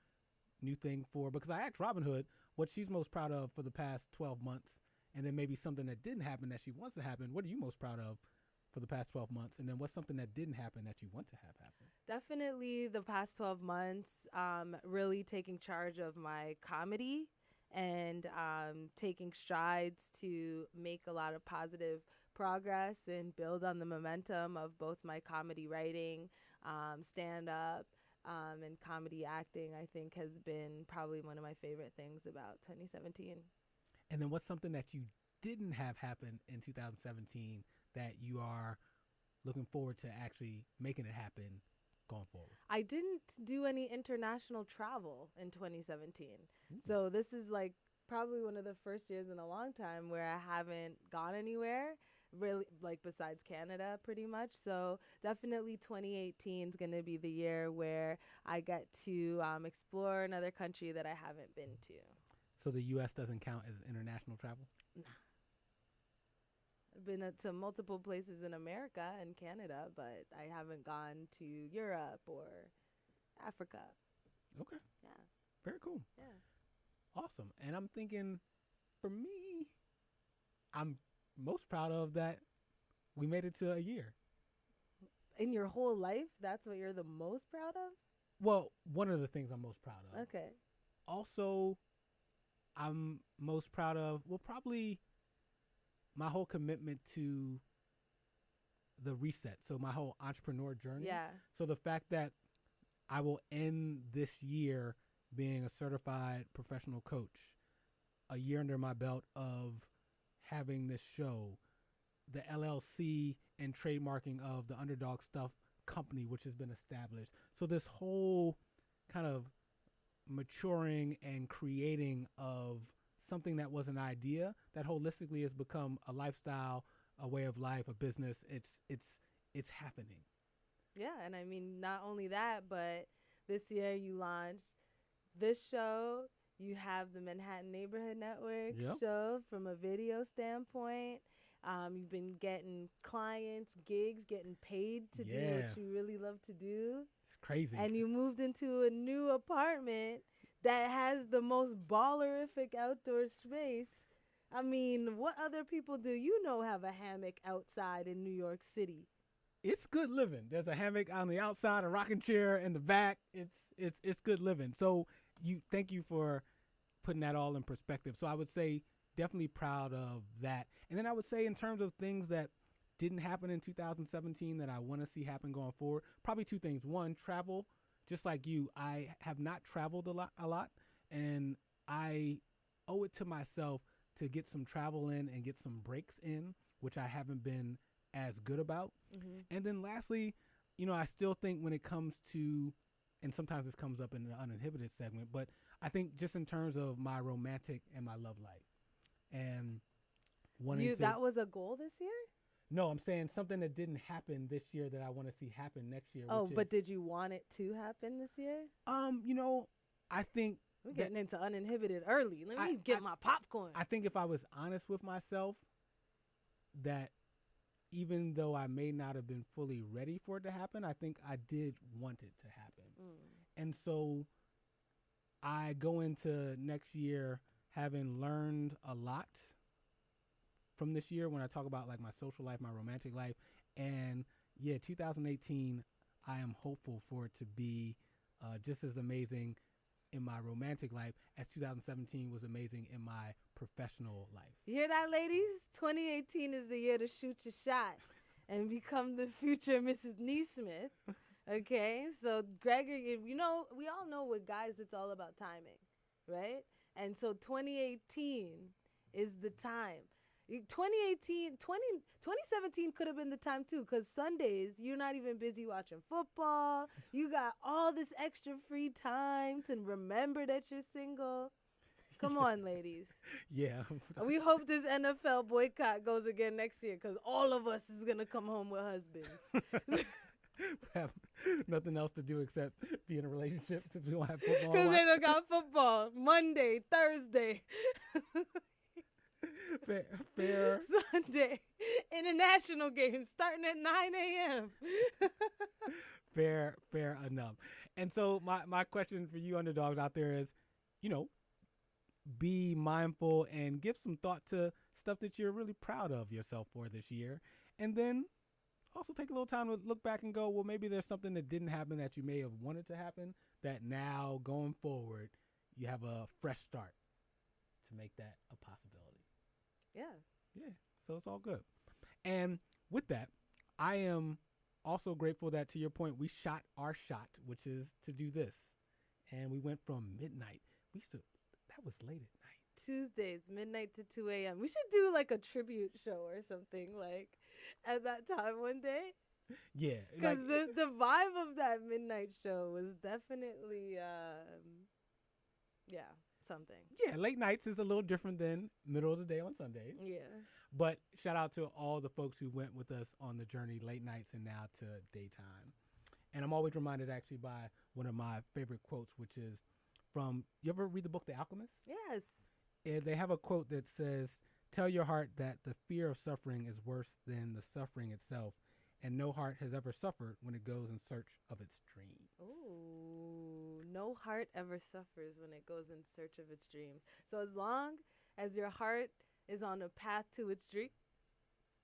new thing for? Because I asked Robin Hood what she's most proud of for the past 12 months, and then maybe something that didn't happen that she wants to happen. What are you most proud of for the past 12 months? And then what's something that didn't happen that you want to have happen? Definitely the past 12 months, really taking charge of my comedy and taking strides to make a lot of positive progress and build on the momentum of both my comedy writing, stand-up, and comedy acting, I think has been probably one of my favorite things about 2017. And then what's something that you didn't have happen in 2017 that you are looking forward to actually making it happen going forward? I didn't do any international travel in 2017. So this is like probably one of the first years in a long time where I haven't gone anywhere, really, like besides Canada pretty much. So definitely 2018 is going to be the year where I get to explore another country that I haven't been to. So the U.S. doesn't count as international travel? Nah. I've been to multiple places in America and Canada, but I haven't gone to Europe or Africa. Okay. Yeah. Very cool. Yeah. Awesome. And I'm thinking, for me, I'm most proud of that we made it to a year. In your whole life, that's what you're the most proud of? Well, one of the things I'm most proud of. Okay. Also, I'm most proud of, well, probably my whole commitment to the reset. So my whole entrepreneur journey. Yeah. So the fact that I will end this year being a certified professional coach, a year under my belt of having this show, the LLC and trademarking of the Underdog Stuff company, which has been established. So this whole kind of maturing and creating of something that was an idea that holistically has become a lifestyle, a way of life, a business. It's happening. Yeah, and I mean, not only that, but this year you launched this show. You have the Manhattan Neighborhood Network show from a video standpoint. You've been getting clients, gigs, getting paid to do what you really love to do. It's crazy. And you moved into a new apartment that has the most ballerific outdoor space. I mean, what other people do you know have a hammock outside in New York City? It's good living. There's a hammock on the outside, a rocking chair in the back. It's good living. So thank you for putting that all in perspective. So I would say definitely proud of that. And then I would say in terms of things that didn't happen in 2017 that I want to see happen going forward, probably 2 things. One, travel. Just like you, I have not traveled a lot, and I owe it to myself to get some travel in and get some breaks in, which I haven't been as good about. Mm-hmm. And then lastly, I still think when it comes to and sometimes this comes up in the uninhibited segment, but I think just in terms of my romantic and my love life, and wanting to. That was a goal this year? No, I'm saying something that didn't happen this year that I want to see happen next year. Oh, but did you want it to happen this year? I think we're getting into uninhibited early. Let me get my popcorn. I think if I was honest with myself, that even though I may not have been fully ready for it to happen, I think I did want it to happen. And so I go into next year having learned a lot from this year when I talk about like my social life, my romantic life. And 2018, I am hopeful for it to be just as amazing in my romantic life as 2017 was amazing in my professional life. You hear that, ladies? 2018 is the year to shoot your shot and become the future Mrs. Nesmith. Okay? So, Gregory, we all know with guys it's all about timing, right? And so 2018 is the time. 2017 could have been the time too, because Sundays you're not even busy watching football. You got all this extra free time to remember that you're single. Come on, ladies. Yeah. We hope this NFL boycott goes again next year, because all of us is gonna come home with husbands. Have nothing else to do except be in a relationship since we don't have football. Because they don't got football Monday, Thursday. Fair. Sunday. International games starting at 9 a.m. Fair enough. And so my question for you underdogs out there is, be mindful and give some thought to stuff that you're really proud of yourself for this year. And then also take a little time to look back and go, well, maybe there's something that didn't happen that you may have wanted to happen that now going forward, you have a fresh start to make that a possibility. Yeah. So it's all good. And with that, I am also grateful that, to your point, we shot our shot, which is to do this. And we went from midnight. That was late at night. Tuesdays, midnight to 2 a.m. We should do like a tribute show or something like at that time one day. Yeah. Because the vibe of that midnight show was definitely, something. Yeah, late nights is a little different than middle of the day on Sundays. Yeah. But shout out to all the folks who went with us on the journey late nights and now to daytime. And I'm always reminded actually by one of my favorite quotes, which is from, you ever read the book The Alchemist? Yes. And they have a quote that says, "Tell your heart that the fear of suffering is worse than the suffering itself, and no heart has ever suffered when it goes in search of its dreams." Ooh, no heart ever suffers when it goes in search of its dreams. So as long as your heart is on a path to its dreams,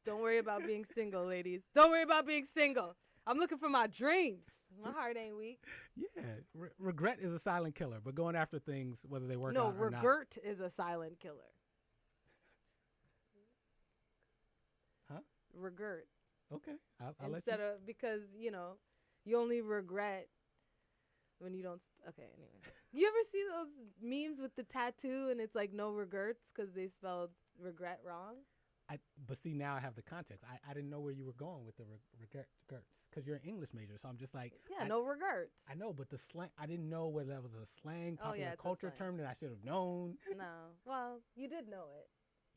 don't worry about being single, ladies. Don't worry about being single. I'm looking for my dreams. My heart ain't weak. Yeah, regret is a silent killer, but going after things, whether they work out or not. No, regret is a silent killer. Huh? Regret. Okay, I'll let Instead of, because, you only regret when you don't. Okay, anyway. You ever see those memes with the tattoo and it's like no regrets because they spelled regret wrong? But see, now I have the context. I didn't know where you were going with the regrets because you're an English major. So I'm just like. Yeah, no regrets. I know, but the slang, I didn't know whether that was a slang, popular culture slang term that I should have known. No. Well, you did know it.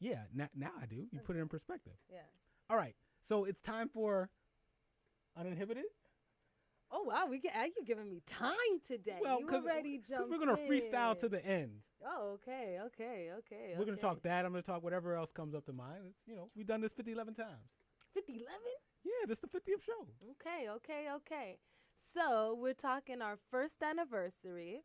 Yeah, now I do. You put it in perspective. Yeah. All right. So it's time for Uninhibited. Oh, wow. You're giving me time today. Well, you already jumped we're going to freestyle to the end. Oh, okay. We're going to talk that. I'm going to talk whatever else comes up to mind. It's, we've done this 11 times. 11? Yeah, this is the 50th show. Okay. So we're talking our first anniversary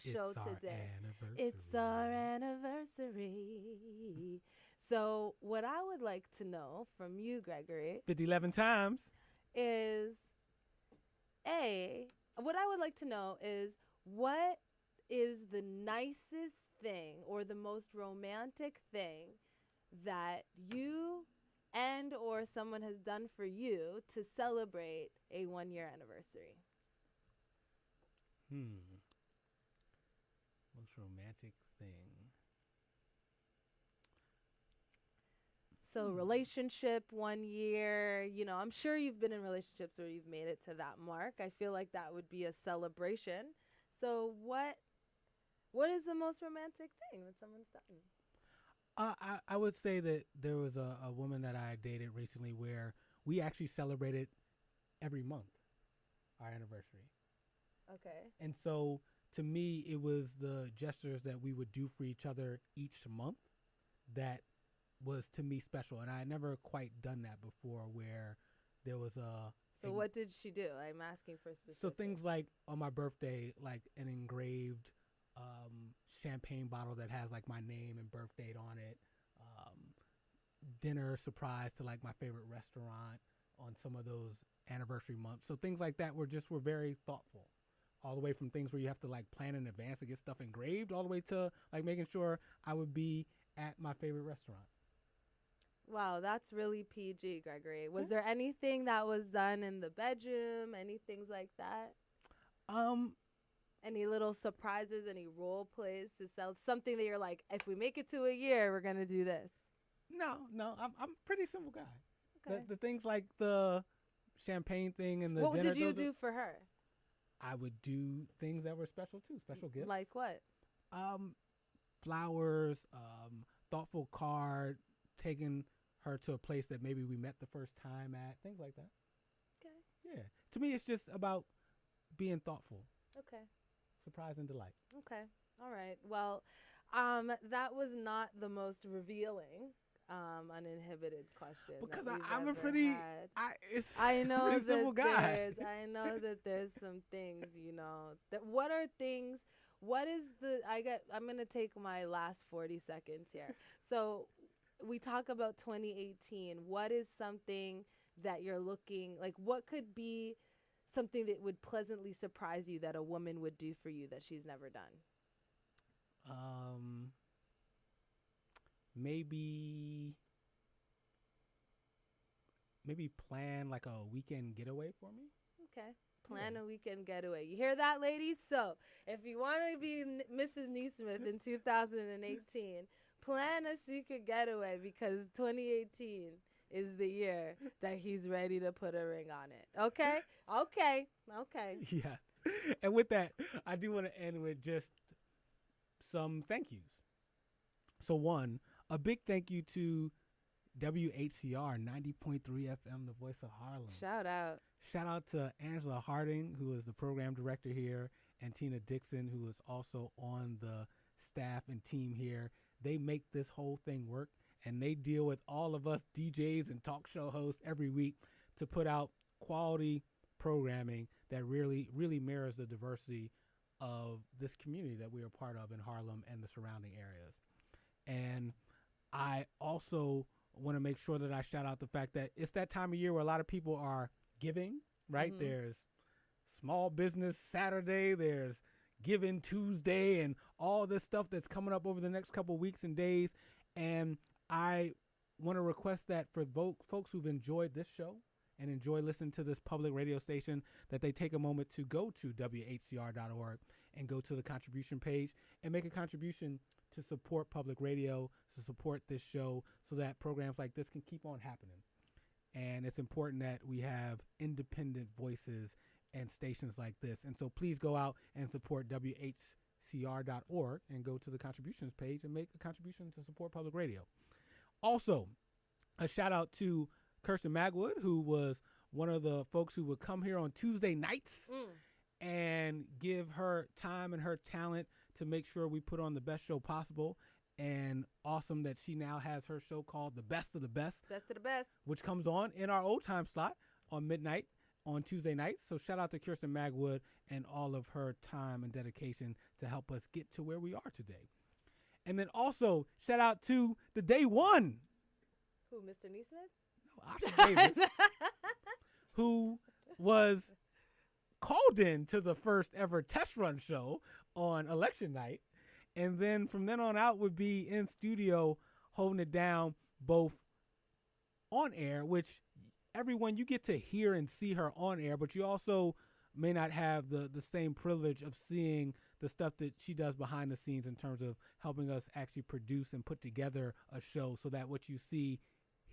show today. It's our anniversary. So what I would like to know from you, Gregory, 11 times, is what I would like to know is, what is the nicest thing or the most romantic thing that you and or someone has done for you to celebrate a 1-year anniversary? Most romantic thing. So relationship 1 year, you know, I'm sure you've been in relationships where you've made it to that mark. I feel like that would be a celebration. So what is the most romantic thing that someone's done? I would say that there was a woman that I dated recently where we actually celebrated every month our anniversary. Okay. And so to me, it was the gestures that we would do for each other each month that was to me special. And I had never quite done that before where there was So what did she do? I'm asking for specifics. So things like on my birthday, like an engraved champagne bottle that has like my name and birth date on it. Dinner surprise to like my favorite restaurant on some of those anniversary months. So things like that were very thoughtful. All the way from things where you have to like plan in advance to get stuff engraved, all the way to like making sure I would be at my favorite restaurant. Wow, that's really PG, Gregory. Was there anything that was done in the bedroom? Any things like that? Any little surprises? Any role plays to sell something that you're like, if we make it to a year, we're gonna do this? No, I'm a pretty simple guy. Okay. The things like the champagne thing and the what dinner. What did you do for her? I would do things that were special too, special gifts. Like what? Flowers, thoughtful card, taking her to a place that maybe we met the first time at, things like that. Okay. Yeah. To me, it's just about being thoughtful. Okay. Surprise and delight. Okay. All right. Well, that was not the most revealing, uninhibited question. Because I'm a pretty, I know pretty simple guy. I know that there's some things, you know, what are things, what is I'm going to take my last 40 seconds here. So we talk about 2018. What is something that you're looking, like what could be something that would pleasantly surprise you that a woman would do for you that she's never done? Maybe plan like a weekend getaway for me. Okay. Plan a weekend getaway. You hear that, ladies? So if you want to be Mrs. Nesmith in 2018, plan a secret getaway because 2018 is the year that he's ready to put a ring on it. Okay? Okay. Yeah. And with that, I do want to end with just some thank yous. So one, a big thank you to WHCR 90.3 FM, the voice of Harlem. Shout out. Shout out to Angela Harding, who is the program director here, and Tina Dixon, who is also on the staff and team here. They make this whole thing work, and they deal with all of us DJs and talk show hosts every week to put out quality programming that really, really mirrors the diversity of this community that we are part of in Harlem and the surrounding areas. And I also want to make sure that I shout out the fact that it's that time of year where a lot of people are giving, right? Mm-hmm. There's Small Business Saturday, there's Giving Tuesday, and all this stuff that's coming up over the next couple weeks and days. And I want to request that for folks who've enjoyed this show and enjoy listening to this public radio station, that they take a moment to go to WHCR.org and go to the contribution page and make a contribution to support public radio, to support this show, so that programs like this can keep on happening. And it's important that we have independent voices and stations like this. And so please go out and support WHCR.org and go to the contributions page and make a contribution to support public radio. Also, a shout out to Kirsten Magwood, who was one of the folks who would come here on Tuesday nights and give her time and her talent to make sure we put on the best show possible. And awesome that she now has her show called The Best of the Best. Best of the Best. Which comes on in our old time slot on midnight on Tuesday nights. So shout out to Kirsten Magwood and all of her time and dedication to help us get to where we are today. And then also shout out to the day one. Who, Mr. Nesmith? No, Oscar Davis, who was called in to the first ever test run show on election night. And then from then on out would be in studio holding it down both on air, which everyone, you get to hear and see her on air, but you also may not have the same privilege of seeing the stuff that she does behind the scenes in terms of helping us actually produce and put together a show so that what you see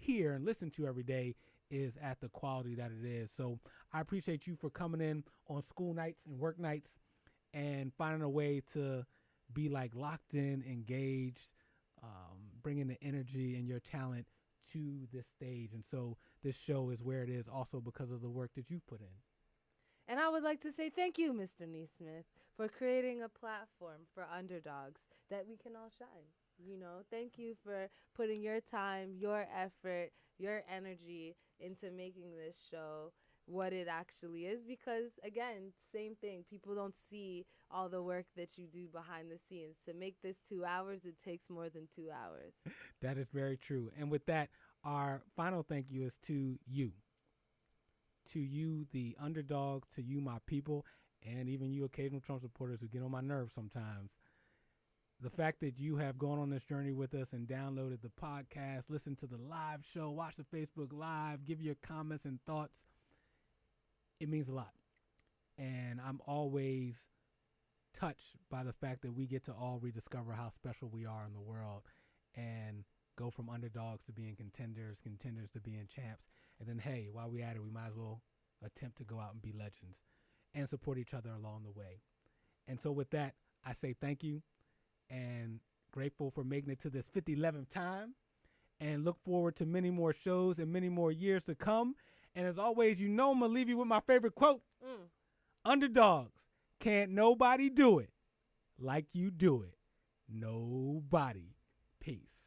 hear and listen to every day is at the quality that it is. So I appreciate you for coming in on school nights and work nights and finding a way to be like locked in, engaged, bringing the energy and your talent to this stage. And so this show is where it is also because of the work that you've put in. And I would like to say thank you, Mr. Nesmith, for creating a platform for underdogs that we can all shine. You know, thank you for putting your time, your effort, your energy into making this show what it actually is, because again, same thing, people don't see all the work that you do behind the scenes. To make this 2 hours, it takes more than 2 hours. That is very true. And with that, our final thank you is to you, the underdogs, to you, my people, and even you occasional Trump supporters who get on my nerves sometimes. The fact that you have gone on this journey with us and downloaded the podcast, listened to the live show, watched the Facebook Live, give your comments and thoughts, it means a lot. And I'm always touched by the fact that we get to all rediscover how special we are in the world and go from underdogs to being contenders to being champs. And then, hey, while we're at it, we might as well attempt to go out and be legends and support each other along the way. And so with that, I say thank you and grateful for making it to this 5011th time, and look forward to many more shows and many more years to come. And as always, you know I'm going to leave you with my favorite quote. Underdogs, can't nobody do it like you do it. Nobody. Peace.